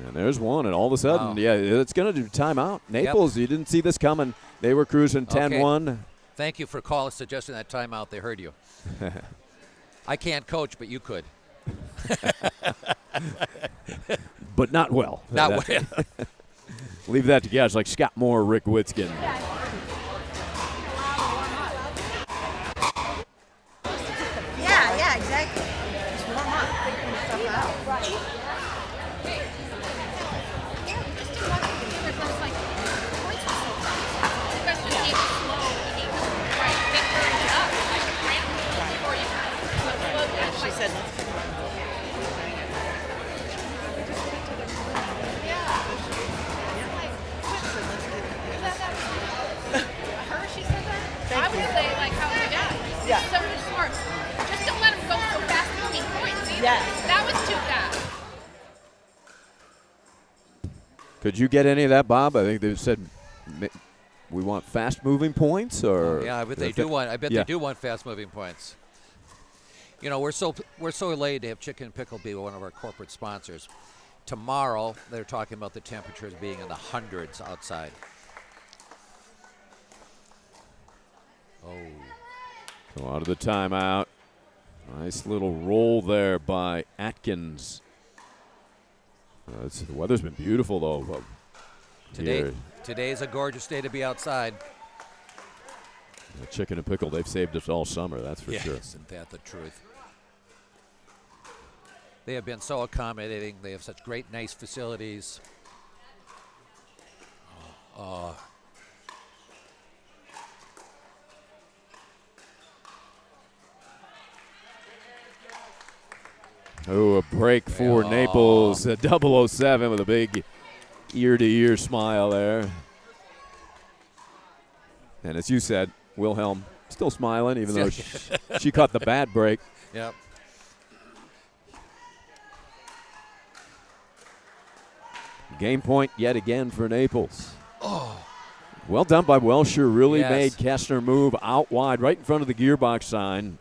And there's one, and all of a sudden, it's going to do timeout. Naples, you didn't see this coming. They were cruising 10-1. Okay. Thank you for suggesting that timeout. They heard you. I can't coach, but you could. But not well. Not well. Leave that to guys like Scott Moore, Rick Witzkin. Yeah, exactly. Just warm up, figuring stuff out. Right. She said, I would say, like, how you got. Yeah. So smart. Just don't let him go so fast moving points. Yeah. That was too fast. Could you get any of that, Bob? I think they said we want fast-moving points, or yeah, I bet they do want. I bet they do want fast-moving points. You know, we're so elated to have Chicken Pickle be one of our corporate sponsors. Tomorrow, they're talking about the temperatures being in the hundreds outside. Oh. So out of the timeout. Nice little roll there by Atkins. The weather's been beautiful, though. Today's a gorgeous day to be outside. The Chicken and Pickle, they've saved us all summer, that's for sure. Isn't that the truth? They have been so accommodating. They have such great, nice facilities. Oh. Oh, a break for Naples. 007 with a big ear-to-ear smile there. And as you said, Wilhelm still smiling, even though she caught the bad break. Yep. Game point yet again for Naples. Oh. Well done by Welsher. Really made Kessner move out wide, right in front of the gearbox sign.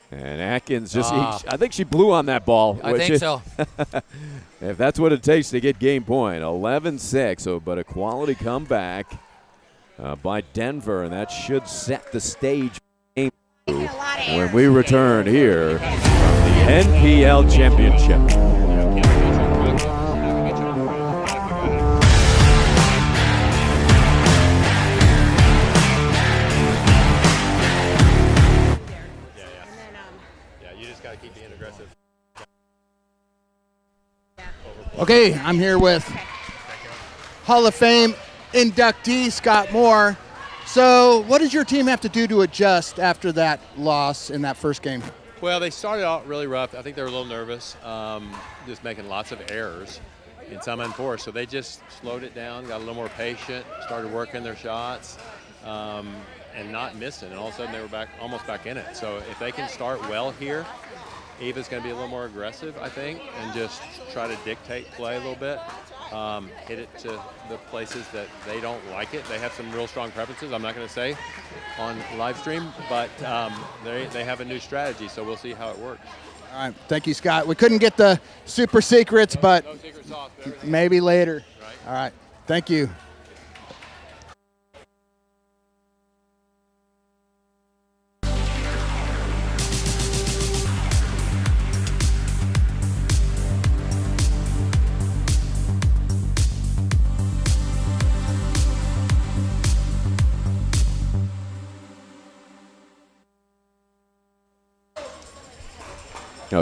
And Atkins I think she blew on that ball. I think so. If that's what it takes to get game point. 11-6, but a quality comeback. by Denver, and that should set the stage Making a lot of when errors. we return here from the NPL Championship. Okay, I'm here with Hall of Fame inductee Scott Moore. So, what does your team have to do to adjust after that loss in that first game? Well, they started out really rough. I think they were a little nervous, just making lots of errors in some unforced. So they just slowed it down, got a little more patient, started working their shots, and not missing. And all of a sudden, they were almost back in it. So if they can start well here, Eva's going to be a little more aggressive, I think, and just try to dictate play a little bit, hit it to the places that they don't like it. They have some real strong preferences, I'm not going to say on live stream, but they have a new strategy, so we'll see how it works. All right, thank you, Scott. We couldn't get the super secrets, but No secret sauce, but maybe later. Right. All right, thank you.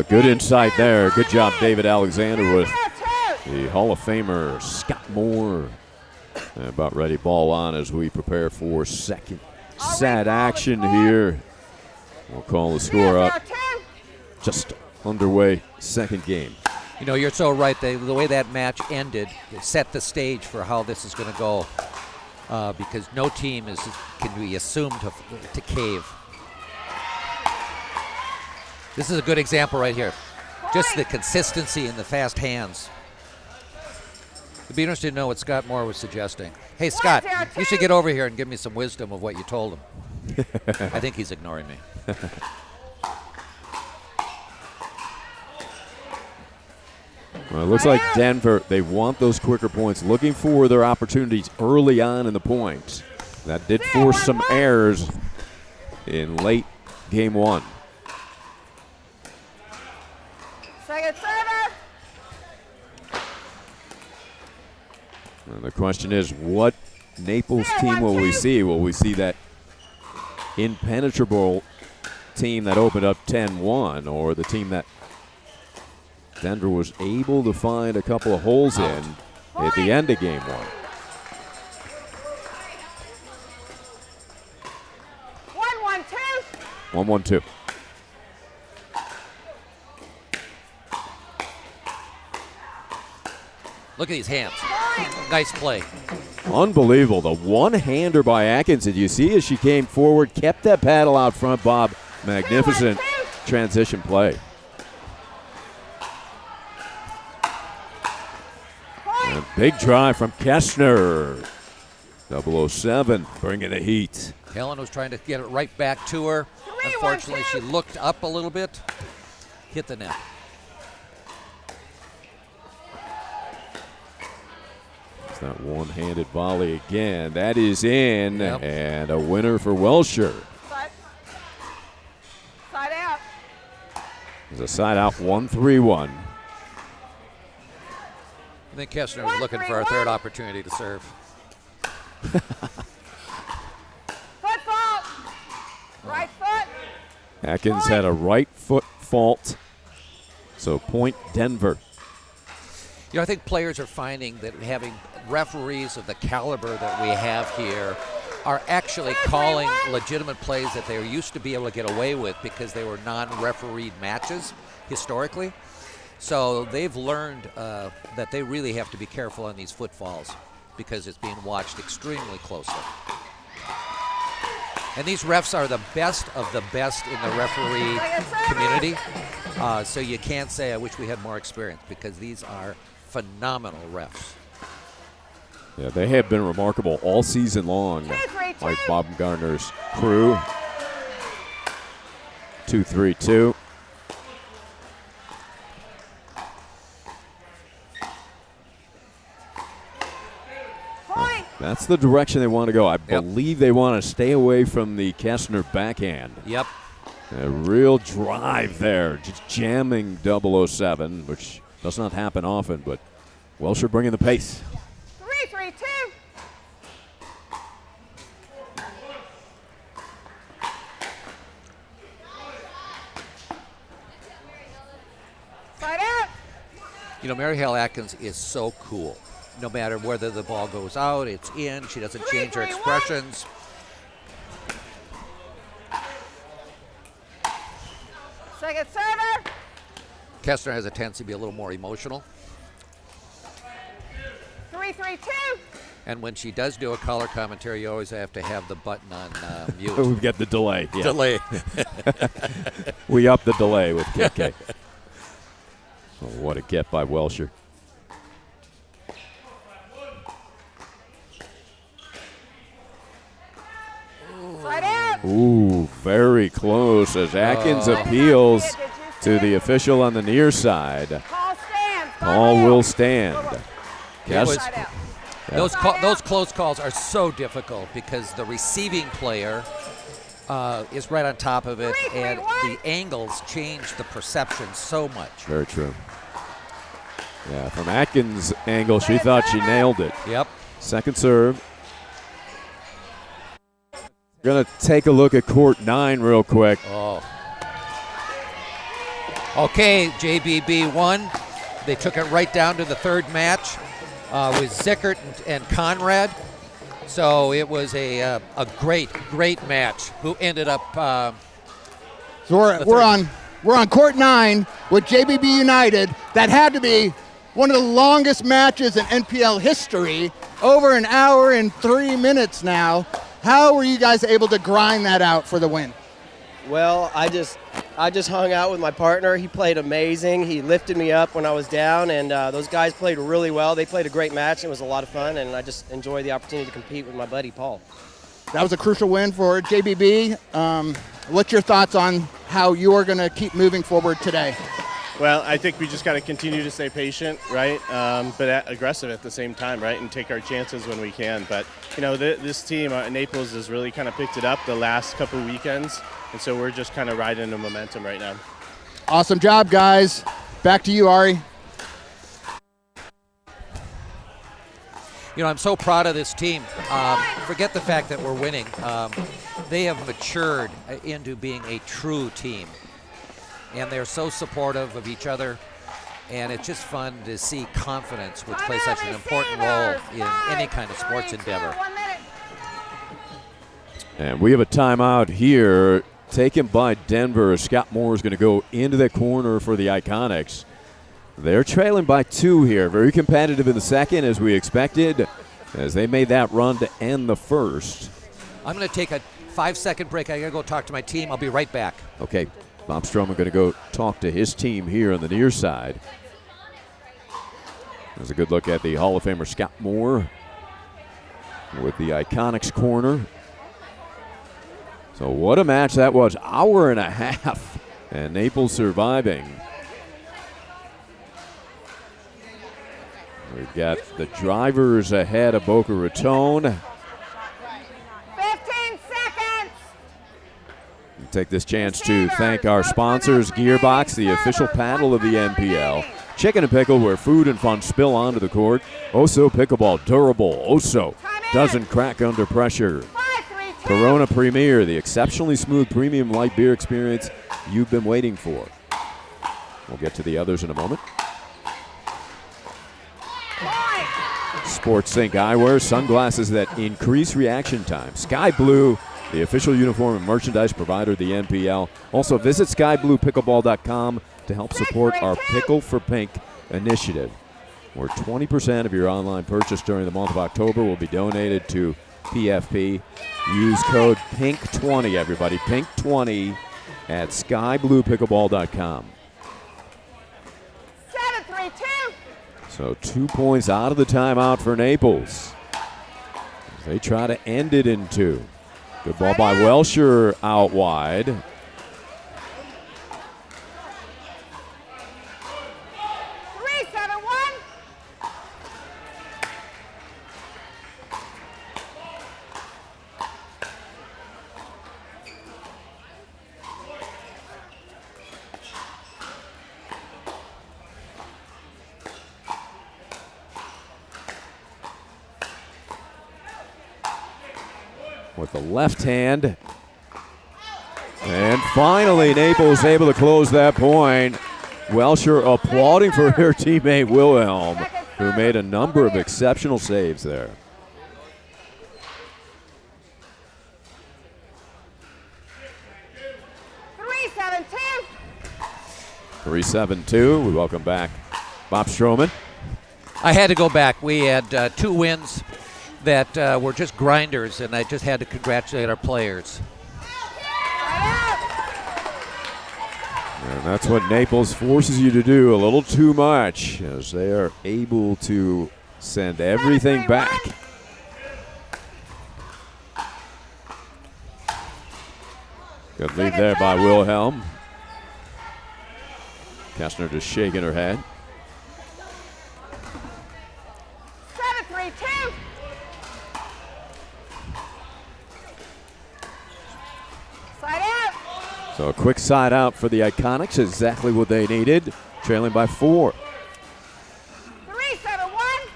Good insight there. Good job, David Alexander, with the Hall of Famer Scott Moore. About ready, ball on as we prepare for second set action here. We'll call the score up. Just underway, second game. You know, you're so right. The way that match ended, it set the stage for how this is going to go, because no team can be assumed to cave. This is a good example right here. Just the consistency and the fast hands. It'd be interesting to know what Scott Moore was suggesting. Hey, Scott, you should get over here and give me some wisdom of what you told him. I think he's ignoring me. Well, it looks like Denver, they want those quicker points, looking for their opportunities early on in the points. That did force some errors in late game one. Second server. And the question is, what Naples team will we see? Will we see that impenetrable team that opened up 10-1, or the team that Denver was able to find a couple of holes in at the end of game one? 1-1-2. 1-1-2. Look at these hands. Nice play. Unbelievable. The one-hander by Atkinson. You see as she came forward, kept that paddle out front, Bob. Magnificent transition play. And a big drive from Kestner. 007 bringing the heat. Helen was trying to get it right back to her. Unfortunately, she looked up a little bit, hit the net. It's that one-handed volley again. That is in, Yep. And a winner for Welsher. Side out. There's a side out 1-3-1. I think Kestner was looking for a third opportunity to serve. Foot fault. Right foot. Atkins had a right foot fault. So point Denver. You know, I think players are finding that having referees of the caliber that we have here are actually calling legitimate plays that they used to be able to get away with because they were non-refereed matches historically. So they've learned that they really have to be careful on these footfalls because it's being watched extremely closely. And these refs are the best of the best in the referee community. So you can't say, I wish we had more experience, because these are phenomenal refs. Yeah, they have been remarkable all season long. Mike Baumgartner's crew. 2-3-2. Point. That's the direction they want to go. I believe they want to stay away from the Kestner backhand. Yep. A real drive there, just jamming 007, which does not happen often, but Welsher bringing the pace. 3-3-2. Side out. You know, Mary Hale Atkins is so cool. No matter whether the ball goes out, it's in. She doesn't change her expressions. Second server. Kestner has a tendency to be a little more emotional. 3-3-2. And when she does do a color commentary, you always have to have the button on mute. We've got the delay. Yeah. Delay. We up the delay with KK. Oh, what a get by Welsher. Side out. Ooh, very close as Atkins appeals to the official on the near side. Call stands. Call will stand. Yes. Those close calls are so difficult because the receiving player is right on top of it, and the angles change the perception so much. Very true. Yeah, from Atkins' angle, she thought she nailed it. Yep. Second serve. Going to take a look at court 9 real quick. Oh. Okay, JBB won. They took it right down to the third match with Zickert and Conrad. So it was a great match. Who ended up? So we're on court 9 with JBB United. That had to be one of the longest matches in NPL history. Over an hour and 3 minutes now. How were you guys able to grind that out for the win? Well, I just hung out with my partner. He played amazing. He lifted me up when I was down, and those guys played really well. They played a great match. It was a lot of fun, and I just enjoyed the opportunity to compete with my buddy Paul. That was a crucial win for JBB. What's your thoughts on how you are going to keep moving forward today? Well, I think we just got to continue to stay patient, right? But aggressive at the same time, right? And take our chances when we can. But, you know, this team, Naples, has really kind of picked it up the last couple weekends. And so we're just kind of riding the momentum right now. Awesome job, guys. Back to you, Ari. You know, I'm so proud of this team. Forget the fact that we're winning. They have matured into being a true team. And they're so supportive of each other. And it's just fun to see confidence, which plays such an important role in any kind of sports endeavor. And we have a timeout here taken by Denver. Scott Moore is going to go into the corner for the Iconics. They're trailing by 2 here. Very competitive in the second, as we expected, as they made that run to end the first. I'm going to take a 5-second break. I got to go talk to my team. I'll be right back. Okay. Bob Stroman going to go talk to his team here on the near side. There's a good look at the Hall of Famer Scott Moore with the Iconics corner. So what a match that was. Hour and a half, and Naples surviving. We've got the drivers ahead of Boca Raton. 15 seconds. We take this chance to thank our sponsors, Gearbox, the official paddle of the NPL. Chicken and Pickle, where food and fun spill onto the court. Oso Pickleball, durable. Oso doesn't crack under pressure. Corona Premier, the exceptionally smooth premium light beer experience you've been waiting for. We'll get to the others in a moment. Sports Sync Eyewear, sunglasses that increase reaction time. Sky Blue, the official uniform and merchandise provider of the NPL. Also visit skybluepickleball.com to help support our Pickle for Pink initiative, where 20% of your online purchase during the month of October will be donated to PFP. Use code PINK20, everybody, PINK20 at skybluepickleball.com. 7-3-2. So 2 points out of the timeout for Naples. They try to end it in 2. Good ball by Welsher out wide. 3-7-1. with the left hand. And finally, Naples able to close that point. Welsher applauding for her teammate Wilhelm, who made a number of exceptional saves there. 3-7-2. We welcome back Bob Stroman. I had to go back. We had 2 wins that were just grinders, and I just had to congratulate our players. And that's what Naples forces you to do a little too much, as they are able to send everything back. Good lead there by Wilhelm. Kestner just shaking her head. 7-3-2. Side out. So a quick side out for the Iconics, exactly what they needed, trailing by 4. 3-7-1.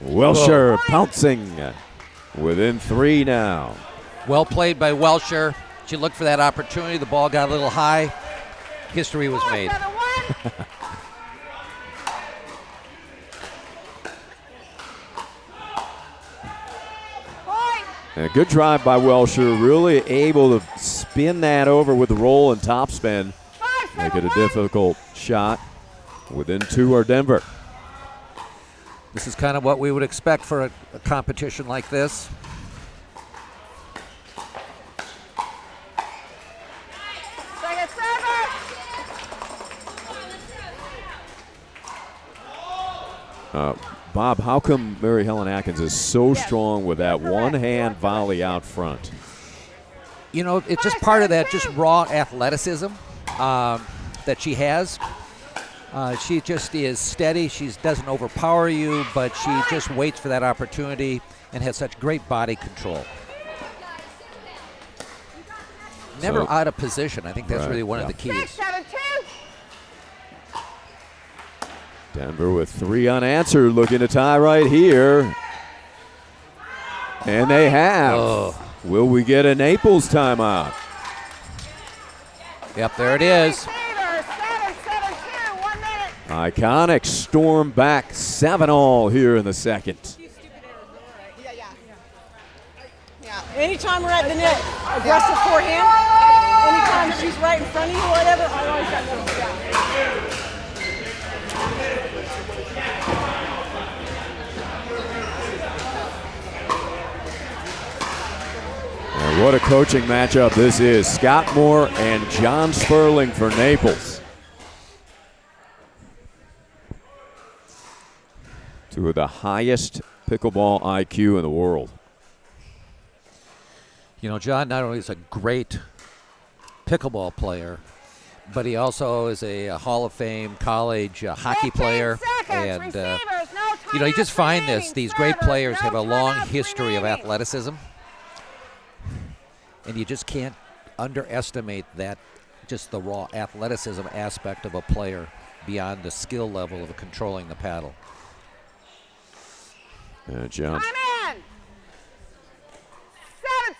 Welsher pouncing within 3 now. Well played by Welsher. She looked for that opportunity. The ball got a little high. History was made. And a good drive by Welsher, really able to spin that over with the roll and topspin. Make it a difficult shot. Within 2 are Denver. This is kind of what we would expect for a competition like this. Second server. Bob, how come Mary Helen Atkins is so strong with that one-hand volley out front? You know, it's just part of that just raw athleticism that she has. She just is steady. She doesn't overpower you, but she just waits for that opportunity and has such great body control. Never out of position. I think that's really one of the keys. 6-7-2. Denver with 3 unanswered, looking to tie right here. And they have. Oh. Will we get a Naples timeout? Yep, there it is. Iconics storm back 7-all here in the second. Yeah. Anytime we're at the net, aggressive forehand. Anytime she's right in front of you or whatever, I always got to go down. And what a coaching matchup this is. Scott Moore and John Sperling for Naples. 2 of the highest pickleball IQ in the world. You know, John not only is a great pickleball player, but he also is a Hall of Fame college hockey player. And, you know, you just find these great players have a long history of athleticism. And you just can't underestimate that, just the raw athleticism aspect of a player beyond the skill level of controlling the paddle. John. I'm in.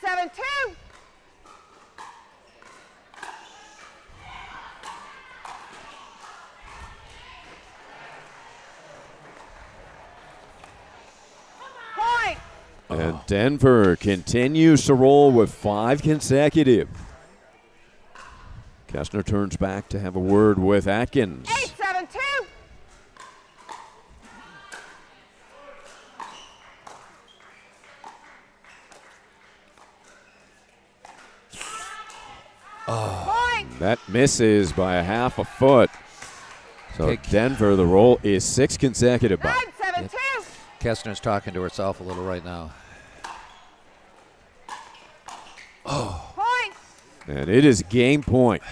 7-7-2. Point. And Denver continues to roll with 5 consecutive. Kestner turns back to have a word with Atkins. 8-7-2. That misses by a half a foot. So Denver, the roll is 6 consecutive. 9-7-2. Kestner's talking to herself a little right now. Point. And it is game point.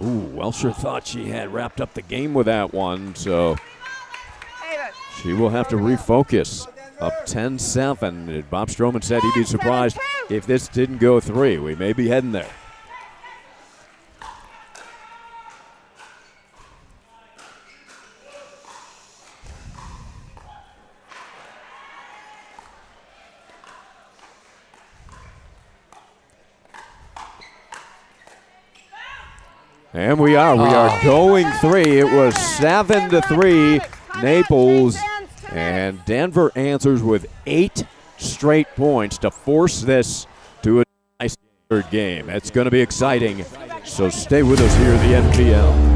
Ooh, Welsher thought she had wrapped up the game with that one, so she will have to refocus. Up 10-7. Bob Stroman said he'd be surprised if this didn't go 3. We may be heading there. And we are going 3. It was 7-3 Naples, and Denver answers with 8 straight points to force this to a nice third game. It's going to be exciting, so stay with us here at the NPL.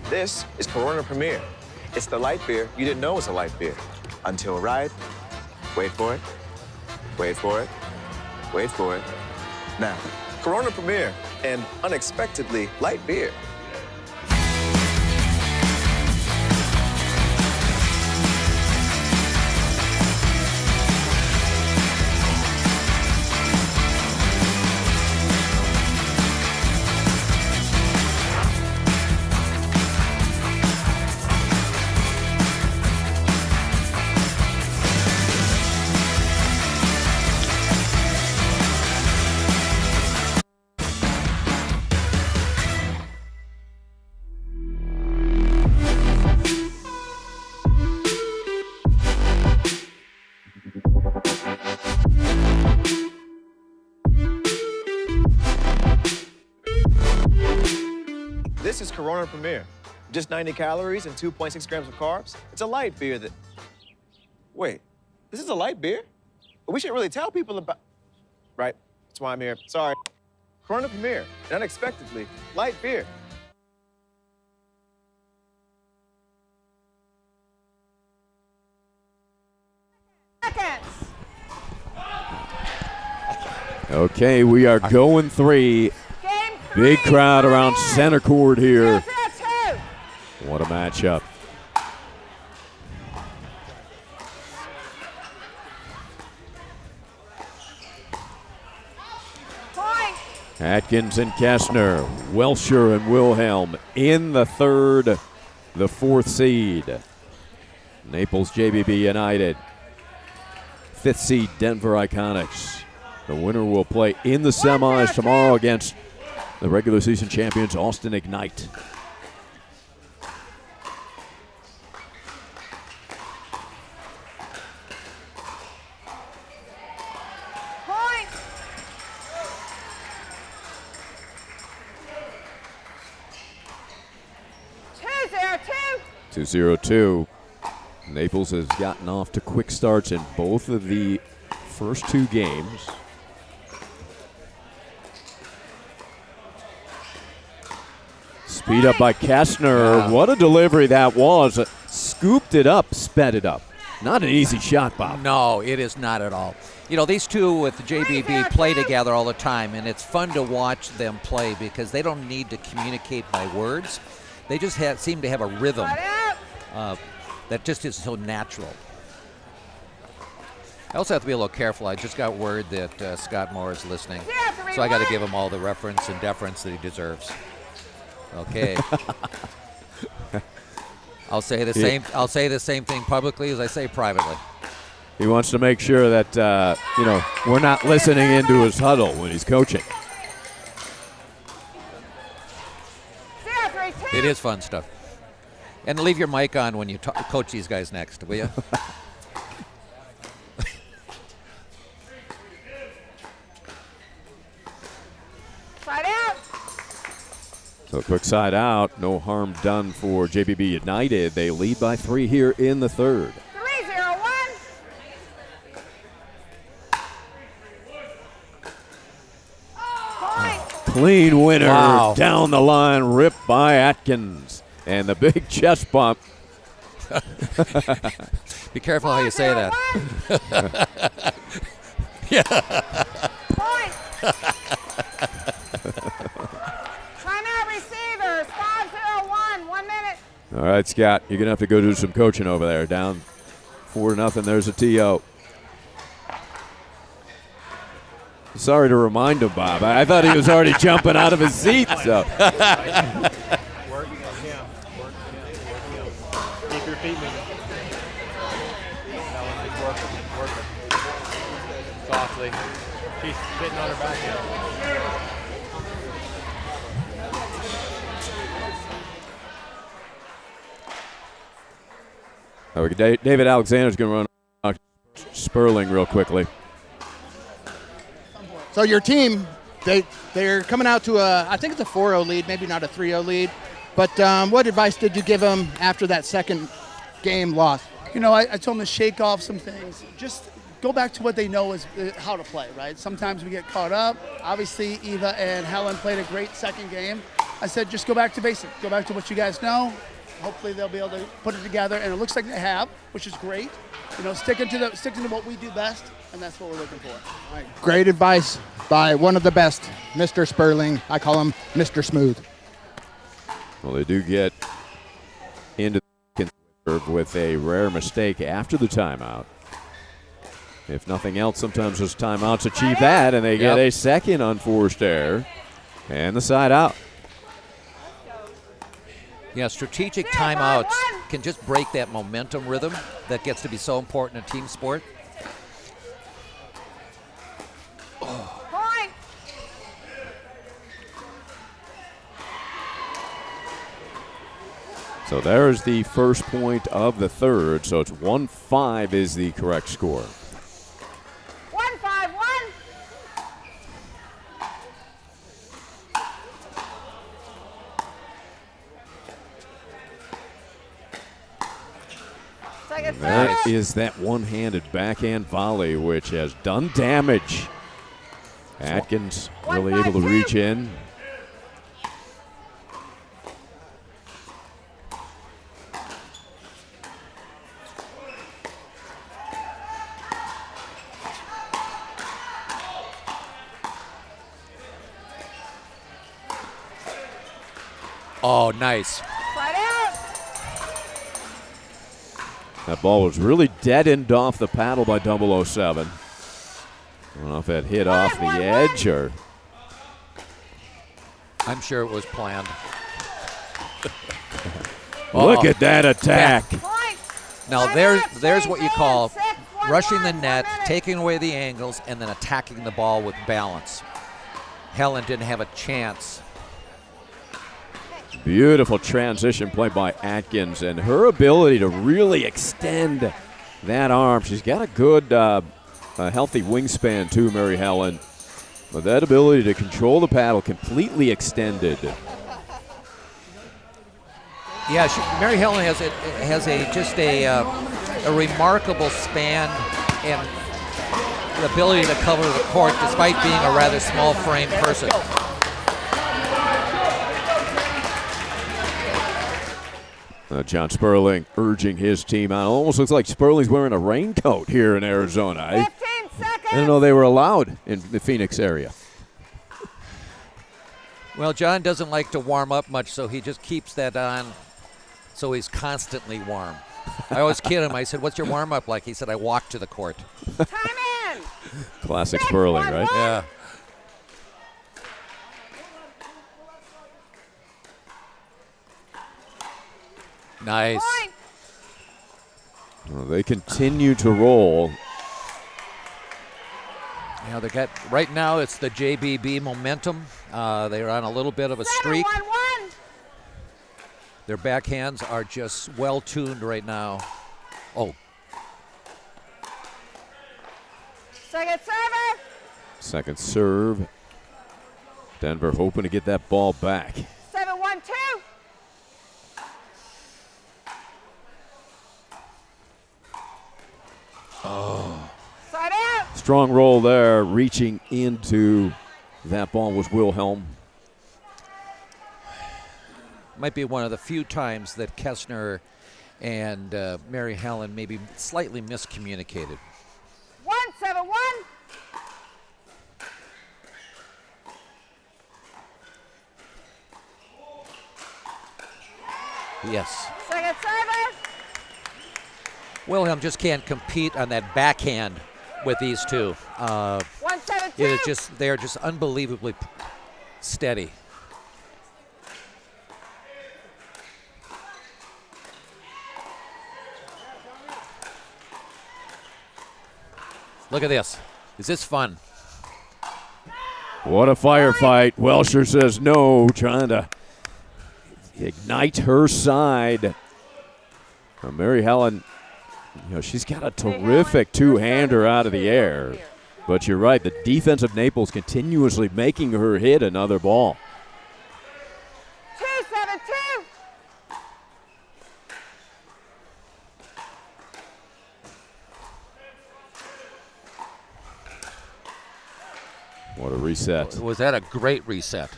This is Corona Premier. It's the light beer you didn't know was a light beer. Until right, wait for it, wait for it, wait for it. Now, Corona Premier, an unexpectedly light beer. This is Corona Premier. Just 90 calories and 2.6 grams of carbs. It's a light beer that... Wait, this is a light beer? But we should really tell people about... Right, that's why I'm here. Sorry. Corona Premier, an unexpectedly light beer. Okay, we are going 3. Big crowd around center court here. What a matchup. Atkins and Kessner, Welcher and Wilhelm in the third, the 4th seed. Naples JBB United, 5th seed Denver Iconics. The winner will play in the semis tomorrow against the regular season champions, Austin Ignite. Point. 2-0-2. Naples has gotten off to quick starts in both of the first 2 games. Speed up by Kessner. Yeah. What a delivery that was. Scooped it up, sped it up. Not an easy shot, Bob. No, it is not at all. You know, these two with the JBB play together all the time, and it's fun to watch them play because they don't need to communicate by words. They just seem to have a rhythm that just is so natural. I also have to be a little careful. I just got word that Scott Moore is listening, so I got to give him all the reference and deference that he deserves. Okay. I'll say the same. I'll say the same thing publicly as I say privately. He wants to make sure that we're not listening into his huddle when he's coaching. It is fun stuff. And leave your mic on when you coach these guys next, will you? Side out. So quick side out, no harm done for JBB United. They lead by 3 here in the third. 3-0-1. Clean winner Wow. down the line, ripped by Atkins. And the big chest bump. Be careful how you say that. Yeah. Point. Timeout receivers. 5-0-1. 1 minute. All right, Scott, you're going to have to go do some coaching over there. Down 4-0, there's a TO. Sorry to remind him, Bob. I thought he was already jumping out of his seat. So. Keep your feet moving. Working. Softly. She's sitting on her back now. David Alexander's going to run Sperling real quickly. So your team, they're coming out to I think it's a 4-0 lead, maybe not a 3-0 lead. But what advice did you give them after that second game loss? You know, I told them to shake off some things. Just go back to what they know is how to play, right? Sometimes we get caught up. Obviously, Eva and Helen played a great second game. I said, just go back to basics. Go back to what you guys know. Hopefully they'll be able to put it together, and it looks like they have, which is great. You know, sticking to what we do best, and that's what we're looking for. All right, great advice by one of the best, Mr. Sperling. I call him Mr. Smooth. Well, they do get into the serve with a rare mistake after the timeout. If nothing else, sometimes those timeouts achieve that, and they get a second unforced error and the side out. Yeah, strategic timeouts can just break that momentum rhythm that gets to be so important in team sport. Point. So there's the first point of the third. So it's 1-5 is the correct score. 1-5-1. That is that one-handed backhand volley, which has done damage. Atkins really able to reach in. Oh, nice. That ball was really deadened off the paddle by 007. I don't know if that hit off the edge or. I'm sure it was planned. Look at that attack. Now there's what you call rushing the net, taking away the angles, and then attacking the ball with balance. Helen didn't have a chance. Beautiful transition play by Atkins, and her ability to really extend that arm. She's got a good, healthy wingspan too, Mary Helen. But that ability to control the paddle completely extended. Yeah, Mary Helen has a remarkable span and the ability to cover the court despite being a rather small frame person. John Sperling urging his team on. It almost looks like Sperling's wearing a raincoat here in Arizona. 15 seconds. I didn't know they were allowed in the Phoenix area. Well, John doesn't like to warm up much, so he just keeps that on so he's constantly warm. I always kid him. I said, what's your warm-up like? He said, I walk to the court. Time in. Classic Sperling, right? Yeah. Nice. Well, they continue to roll. Yeah, they got right now. It's the JBB momentum. They're on a little bit of a streak. 7-1-1. Their backhands are just well tuned right now. Oh. Second server. Second serve. Denver hoping to get that ball back. 7-1-2. Oh. Side out. Strong roll there. Reaching into that ball was Wilhelm. Might be one of the few times that Kessner and Mary Helen maybe slightly miscommunicated. 1-7-1. Yes. Second server. Wilhelm just can't compete on that backhand with these two. 1-7-2. They're just unbelievably steady. Look at this. Is this fun? What a firefight. Welsher says no, trying to ignite her side. Mary Helen You know, she's got a terrific two-hander out of the air. But you're right, the defense of Naples continuously making her hit another ball. 2-7-2. What a reset. Was that a great reset?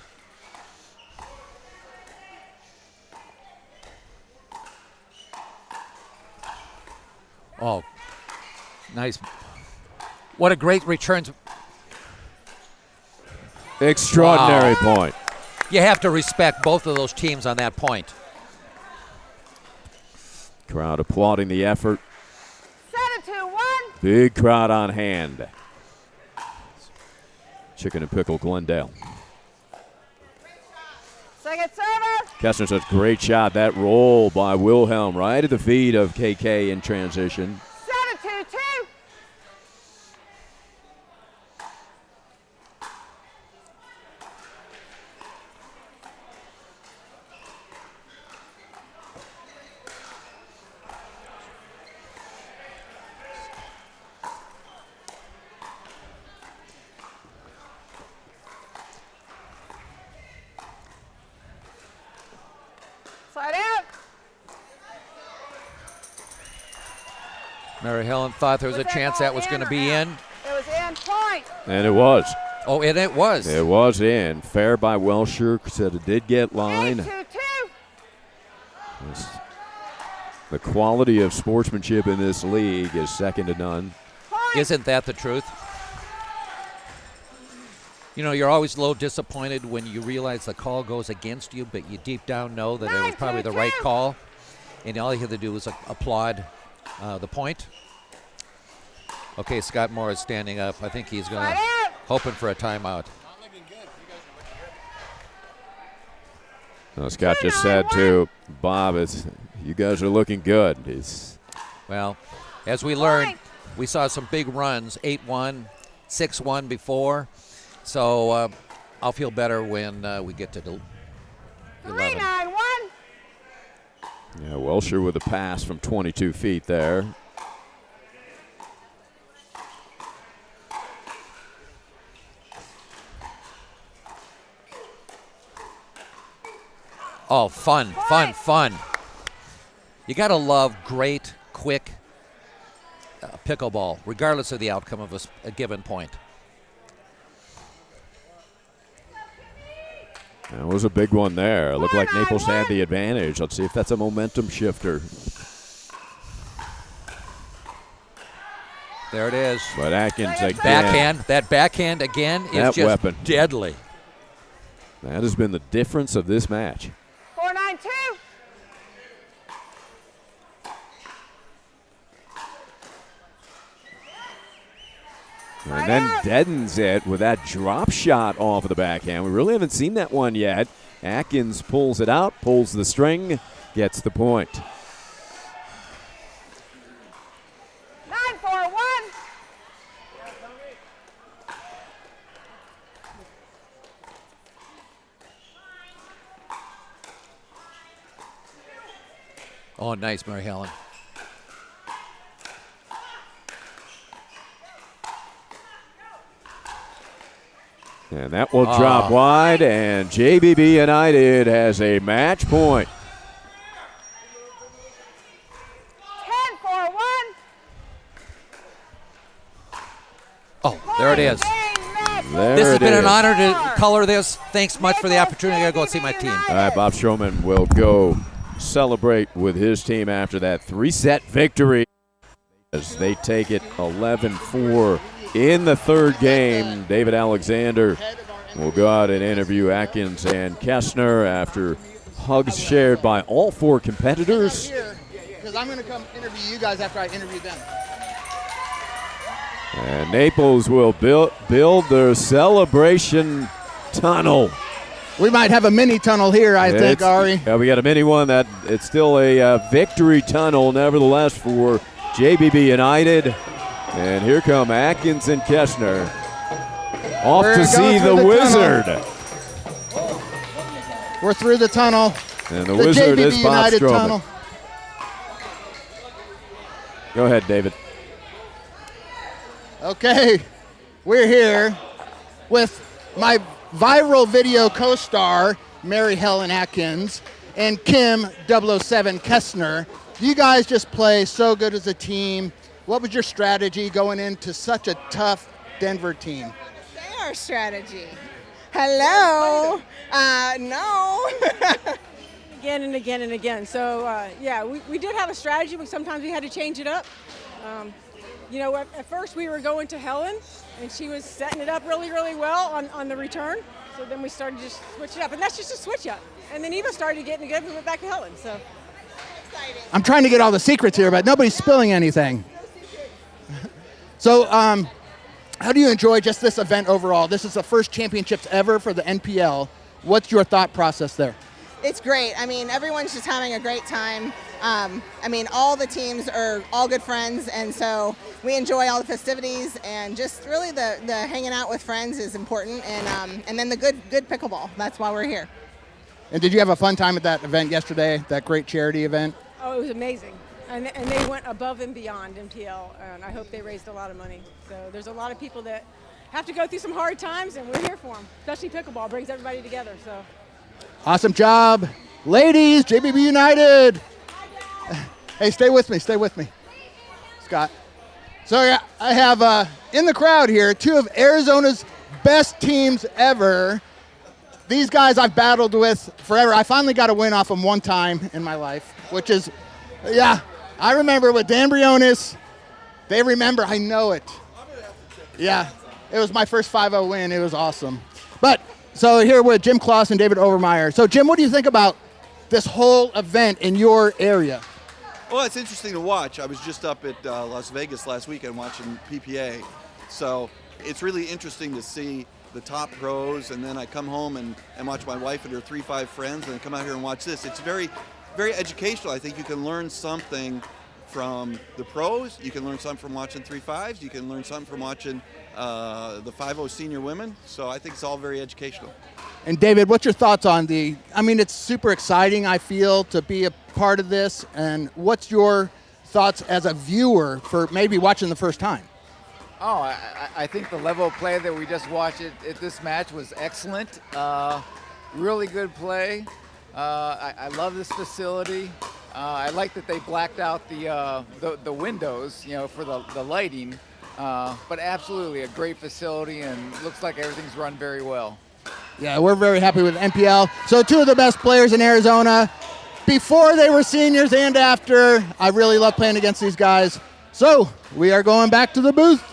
Oh, nice. What a great return. Extraordinary point. You have to respect both of those teams on that point. Crowd applauding the effort. 7-2-1. Big crowd on hand. Chicken and Pickle, Glendale. Second server. Kessner says, great shot. That roll by Wilhelm right at the feet of KK in transition. 7-2-2. Side out. Mary Helen thought there was a chance that was going to be in. It was in point. And it was. Oh, and it was. It was in. Fair by Welsher. Said it did get line. 8-2-2. The quality of sportsmanship in this league is second to none. Isn't that the truth? You know, you're always a little disappointed when you realize the call goes against you, but you deep down know that it was probably the right call. And all you have to do is applaud the point. Okay, Scott Moore is standing up. I think he's going to, hoping for a timeout. Well, Scott just said to Bob, you guys are looking good. Well, as we learned, we saw some big runs, 8-1, 6-1 before. So I'll feel better when we get to 11. 3-9-1. Yeah, Welsher with a pass from 22 feet there. Oh, fun. You got to love great, quick pickleball, regardless of the outcome of a given point. That was a big one there. It looked like Naples had the advantage. Let's see if that's a momentum shifter. There it is. But Atkins again. That backhand again is that just weapon. Deadly. That has been the difference of this match. 4-9-2. And then deadens it with that drop shot off of the backhand. We really haven't seen that one yet. Atkins pulls it out, pulls the string, gets the point. 9-4-1. Oh, nice, Mary Helen. And that will drop wide, and JBB United has a match point. 10-4-1. Oh, there it is. There This has it been an is. honor to color this. Thanks much for the opportunity. I gotta go see my team. All right, Bob Stroman will go celebrate with his team after that 3-set victory as they take it 11-4 in the third game. David Alexander will go out and interview Atkins and Kessner after hugs shared by all four competitors. Because I'm going to come interview you guys after I interview them. And Naples will build their celebration tunnel. We might have a mini tunnel here, I think, Ari. Yeah, we got a mini one. That it's still a victory tunnel, nevertheless, for JBB United. And here come Atkins and Kessner off to see the Wizard. We're through the tunnel. And the Wizard JBB is Bob United Stroman. tunnel. Go ahead, David. Okay, we're here with my viral video co-star, Mary Helen Atkins, and Kim 007 Kestner. You guys just play so good as a team. What was your strategy going into such a tough Denver team? Say our strategy. Hello. No. Again and again and again. So, yeah, we did have a strategy, but sometimes we had to change it up. You know, at first we were going to Helen, and she was setting it up really, really well on the return. So then we started to just switch it up, and that's just a switch up. And then Eva started getting good, and we went back to Helen. So I'm trying to get all the secrets here, but nobody's spilling anything. So, how do you enjoy just this event overall? This is the first championships ever for the NPL. What's your thought process there? It's great. I mean, everyone's just having a great time. I mean, all the teams are all good friends, and so we enjoy all the festivities, and just really the hanging out with friends is important, and then the good pickleball. That's why we're here. And did you have a fun time at that event yesterday, that great charity event? Oh, it was amazing. And they went above and beyond NPL, and I hope they raised a lot of money. So there's a lot of people that have to go through some hard times, and we're here for them. Especially pickleball brings everybody together. So Awesome job. Ladies, JBB United. Hey, stay with me, Scott. So yeah, I have in the crowd here 2 of Arizona's best teams ever. These guys I've battled with forever. I finally got a win off them one time in my life, which is, yeah, I remember with Dan Briones. They remember, I know it. Yeah, it was my first 5-0 win. It was awesome. But so here with Jim Kloss and David Overmeyer. So Jim, what do you think about this whole event in your area? Well, it's interesting to watch. I was just up at Las Vegas last weekend watching PPA. So it's really interesting to see the top pros, and then I come home and watch my wife and her 3-5 friends, and then come out here and watch this. It's very, very educational. I think you can learn something from the pros. You can learn something from watching 3-5s. You can learn something from watching the 5-0 senior women. So I think it's all very educational. And David, what's your thoughts on it's super exciting, I feel, to be a part of this. And what's your thoughts as a viewer for maybe watching the first time? Oh, I think the level of play that we just watched at this match was excellent. Really good play. I love this facility. I like that they blacked out the windows, for the lighting. But absolutely a great facility, and looks like everything's run very well. Yeah, we're very happy with NPL. So 2 of the best players in Arizona, before they were seniors and after. I really love playing against these guys. So we are going back to the booth.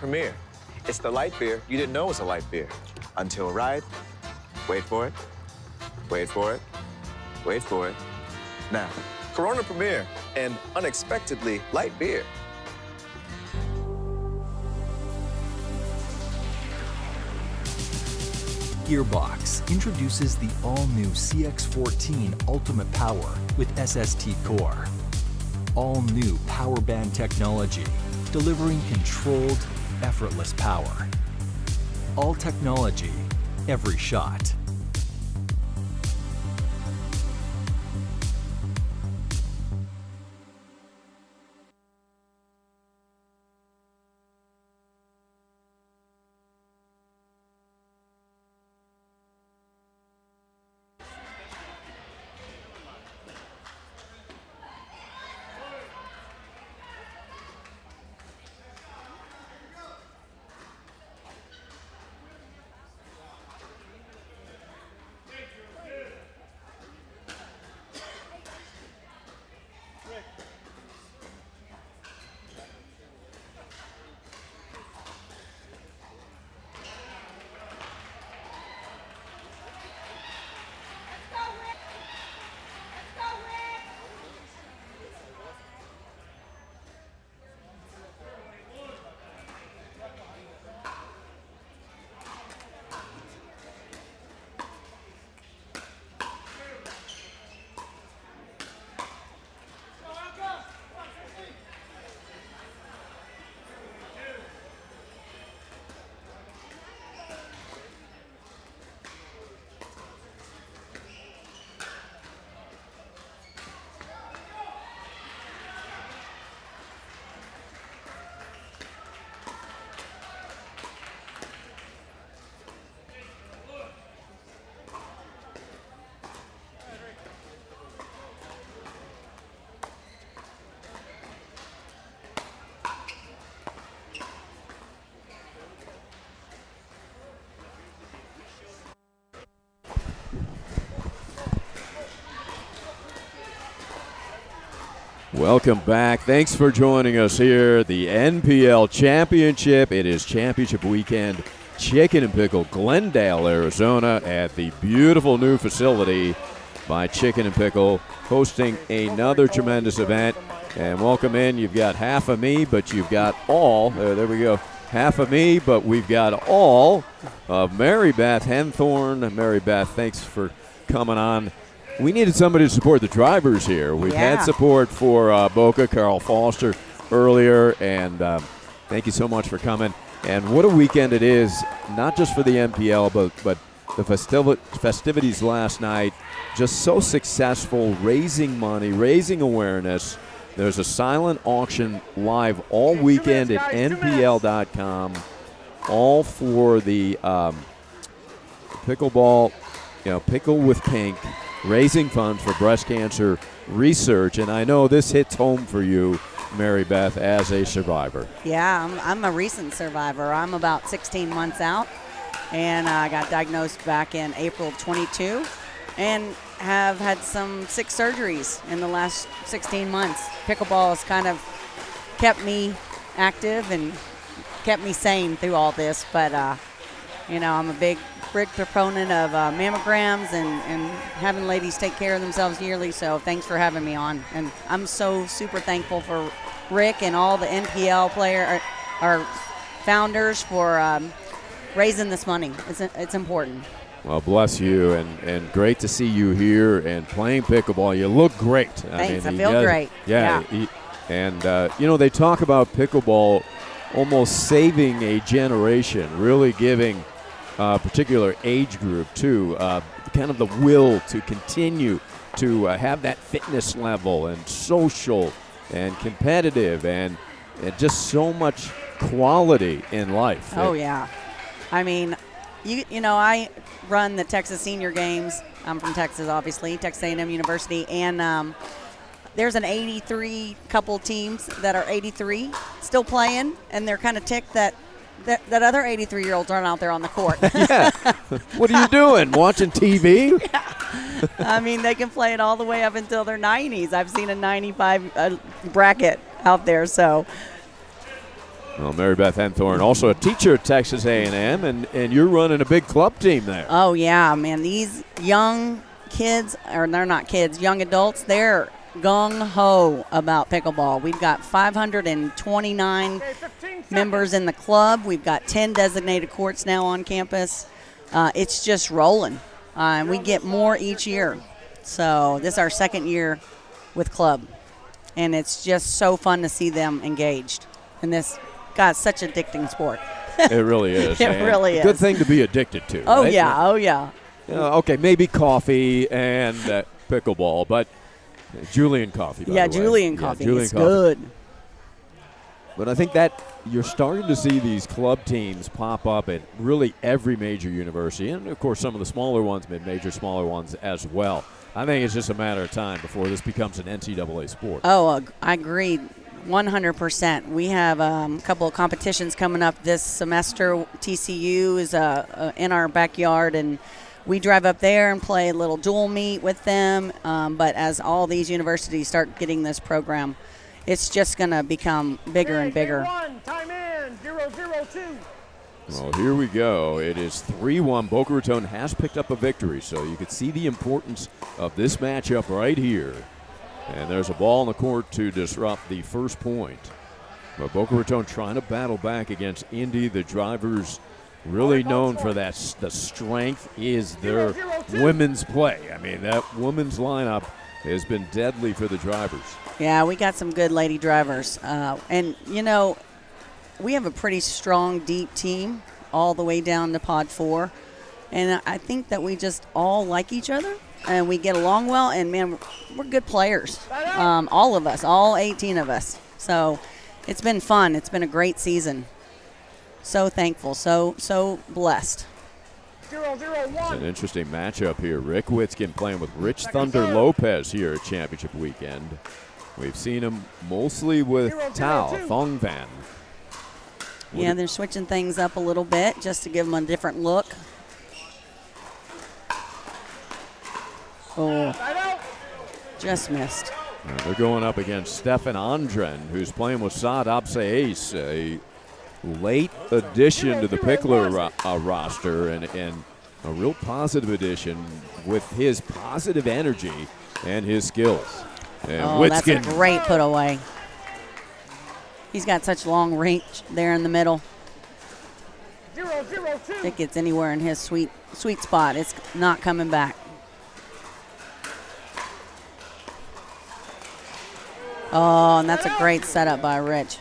Premier. It's the light beer you didn't know was a light beer. Until right. Wait for it. Wait for it. Wait for it. Now, Corona Premier, an unexpectedly light beer. Gearbox introduces the all-new CX-14 Ultimate Power with SST Core. All-new power band technology, delivering controlled, effortless power. All technology, every shot. Welcome back. Thanks for joining us here. The NPL Championship. It is championship weekend. Chicken and Pickle, Glendale, Arizona, at the beautiful new facility by Chicken and Pickle, hosting another tremendous event. And welcome in. You've got half of me, but you've got all. There we go. Half of me, but we've got all of Mary Beth Henthorn. Mary Beth, thanks for coming on. We needed somebody to support the drivers here. We've had support for Boca, Carl Foster earlier, and thank you so much for coming. And what a weekend it is, not just for the NPL, but the festivities last night, just so successful, raising money, raising awareness. There's a silent auction live all weekend at NPL.com, all for the pickleball, Pickle with Pink, raising funds for breast cancer research. And I know this hits home for you, Mary Beth, as a survivor. Yeah, I'm a recent survivor. I'm about 16 months out, and I got diagnosed back in April of 22 and have had some 6 surgeries in the last 16 months. Pickleball has kind of kept me active and kept me sane through all this, but I'm a big proponent of mammograms and having ladies take care of themselves yearly, so thanks for having me on. And I'm so super thankful for Rick and all the NPL our founders for raising this money. It's important. Well, bless you, and great to see you here and playing pickleball. You look great. Thanks, I feel great. Yeah. They talk about pickleball almost saving a generation, really giving a particular age group, too, kind of the will to continue to have that fitness level and social and competitive and just so much quality in life. Oh, yeah. I mean, I run the Texas Senior Games. I'm from Texas, obviously, Texas A&M University, and there's an 83 couple teams that are 83 still playing, and they're kind of ticked that other 83-year-olds aren't out there on the court. Yeah. What are you doing? Watching TV? Yeah. I mean, they can play it all the way up until their 90s. I've seen a 95 bracket out there, so. Well, Mary Beth Henthorne, also a teacher at Texas A&M, and you're running a big club team there. Oh, yeah, man. These young kids, or they're not kids, young adults, they're gung-ho about pickleball. We've got 529 members in the club. We've got 10 designated courts now on campus. It's just rolling. And we get more each year. So this is our second year with club. And it's just so fun to see them engaged in this. God, such addicting sport. It really is. It really is. Good thing to be addicted to. Oh, right? yeah. Oh, yeah. Okay, maybe coffee and pickleball, but Julian coffee, by the way. Julian coffee. Julian It's coffee. good. But I think that you're starting to see these club teams pop up at really every major university, and, of course, some of the smaller ones, mid-major, smaller ones as well. I think it's just a matter of time before this becomes an NCAA sport. Oh, I agree 100%. We have a couple of competitions coming up this semester. TCU is in our backyard, and we drive up there and play a little dual meet with them. But as all these universities start getting this program, it's just going to become bigger and bigger. Time in, 0-0-2. Well, here we go. It is 3-1. Boca Raton has picked up a victory, so you could see the importance of this matchup right here. And there's a ball in the court to disrupt the first point. But Boca Raton trying to battle back against Indy. The drivers really known for that. The strength is their women's play. I mean, that women's lineup has been deadly for the drivers. Yeah, we got some good lady drivers. And, you know, we have a pretty strong, deep team all the way down to Pod 4. And I think that we just all like each other and we get along well. And, man, we're good players, all of us, all 18 of us. So it's been fun. It's been a great season. So thankful, so blessed. 0-0-1. It's an interesting matchup here. Rick Witzkin playing with Rich Thunder Lopez here at Championship Weekend. We've seen him mostly with Tao Thong Van. Yeah, they're switching things up a little bit just to give them a different look. Oh, just missed. They're going up against Stefan Andren, who's playing with Saad Absaeis, a late addition to the Pickler roster and a real positive addition with his positive energy and his skills. And that's a great put away. He's got such long reach there in the middle. 0-0-2. If it gets anywhere in his sweet spot, it's not coming back. Oh, and that's a great setup by Rich.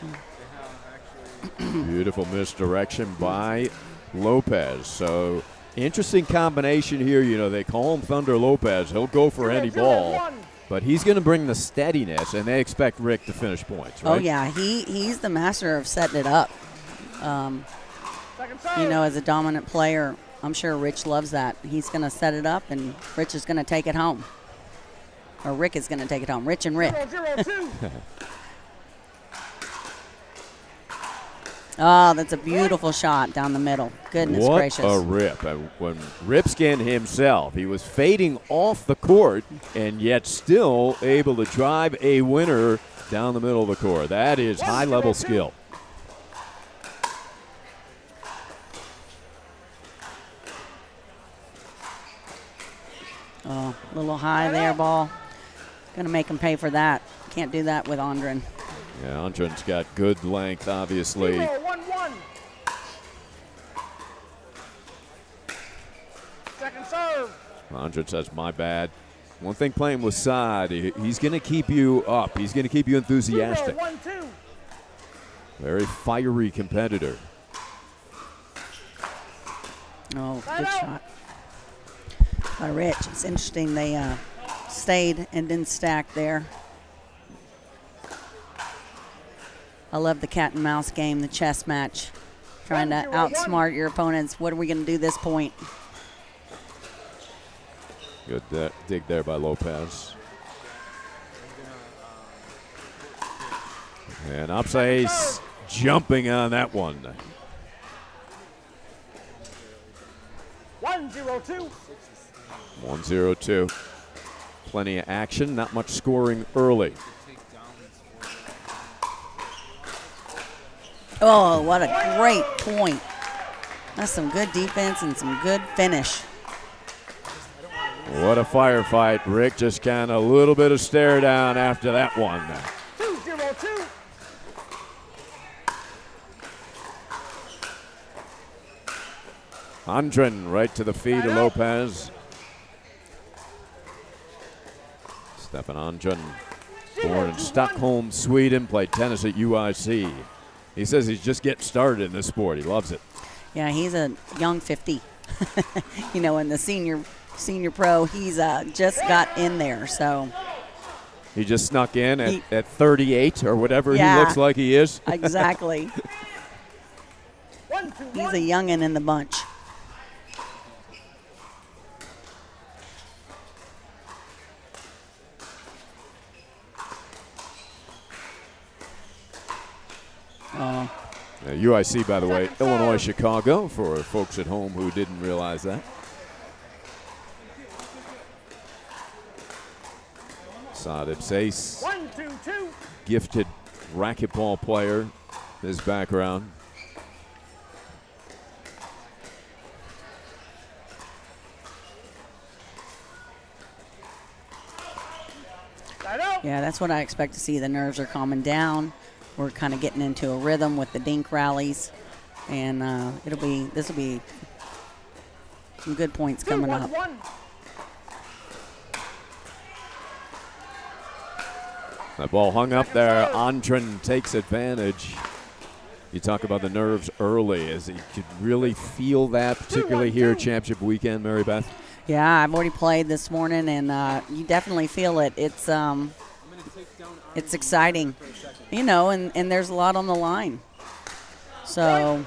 Beautiful misdirection by Lopez. So interesting combination here. You know, they call him Thunder Lopez. He'll go for any ball. But he's going to bring the steadiness, and they expect Rick to finish points, right? Oh, yeah. He's the master of setting it up. You know, as a dominant player, I'm sure Rich loves that. He's going to set it up, and Rich is going to take it home. Or Rick is going to take it home. Rich and Rick. 0-0-2. Oh, that's a beautiful shot down the middle. Goodness gracious. What a rip. When Ripskin himself, he was fading off the court and yet still able to drive a winner down the middle of the court. That is high-level skill. Oh, a little high there, ball. Going to make him pay for that. Can't do that with Andren. Yeah, Andren's got good length, obviously. 0-1-1. Second serve. Andren says, my bad. One thing playing with Saad, he's going to keep you up. He's going to keep you enthusiastic. 0-1-2. Very fiery competitor. Oh, good shot by Rich. It's interesting they stayed and didn't stack there. I love the cat and mouse game, the chess match. Trying to outsmart your opponents. What are we going to do this point? Good dig there by Lopez. And Absaeis jumping on that one. 1-0-2. 1-0-2. Plenty of action, not much scoring early. Oh, what a great point. That's some good defense and some good finish. What a firefight. Rick just kind of a little bit of stare down after that one. 2-0-2. Andren right to the feet of Lopez. Stefan Andren, born in Stockholm, Sweden, played tennis at UIC. He says he's just getting started in this sport. He loves it. Yeah, he's a young 50. You know, in the senior pro, he's just got in there. So he just snuck in at 38 or whatever yeah, he looks like he is. Exactly. He's a youngin' in the bunch. UIC, by the way, Illinois, Chicago, for folks at home who didn't realize that. Saad Ibsais, gifted racquetball player, his background. Yeah, that's what I expect to see. The nerves are calming down. We're kind of getting into a rhythm with the dink rallies, and this will be some good points coming up. That ball hung up there. Andren takes advantage. You talk about the nerves early, as he could really feel that, particularly here at championship weekend, Mary Beth. Yeah, I've already played this morning, and you definitely feel it. It's exciting, you know, and there's a lot on the line. So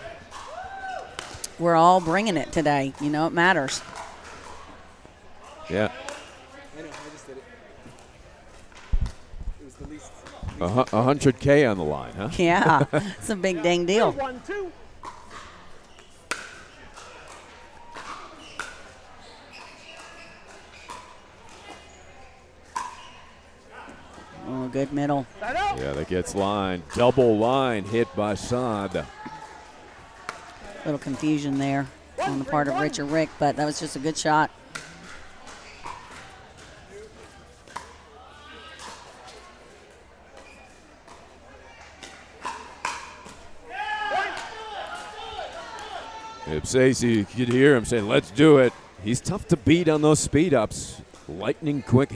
we're all bringing it today. You know, it matters. Yeah. I know, I just did it. It was the least. $100K on the line, huh? Yeah, it's a big dang deal. 2-1-2. Oh, good middle. Yeah, that gets line. Double line hit by Saad. Little confusion there on the part of Richard Rick, but that was just a good shot. Ibsais, you could hear him saying, let's do it. He's tough to beat on those speed ups. Lightning quick hands.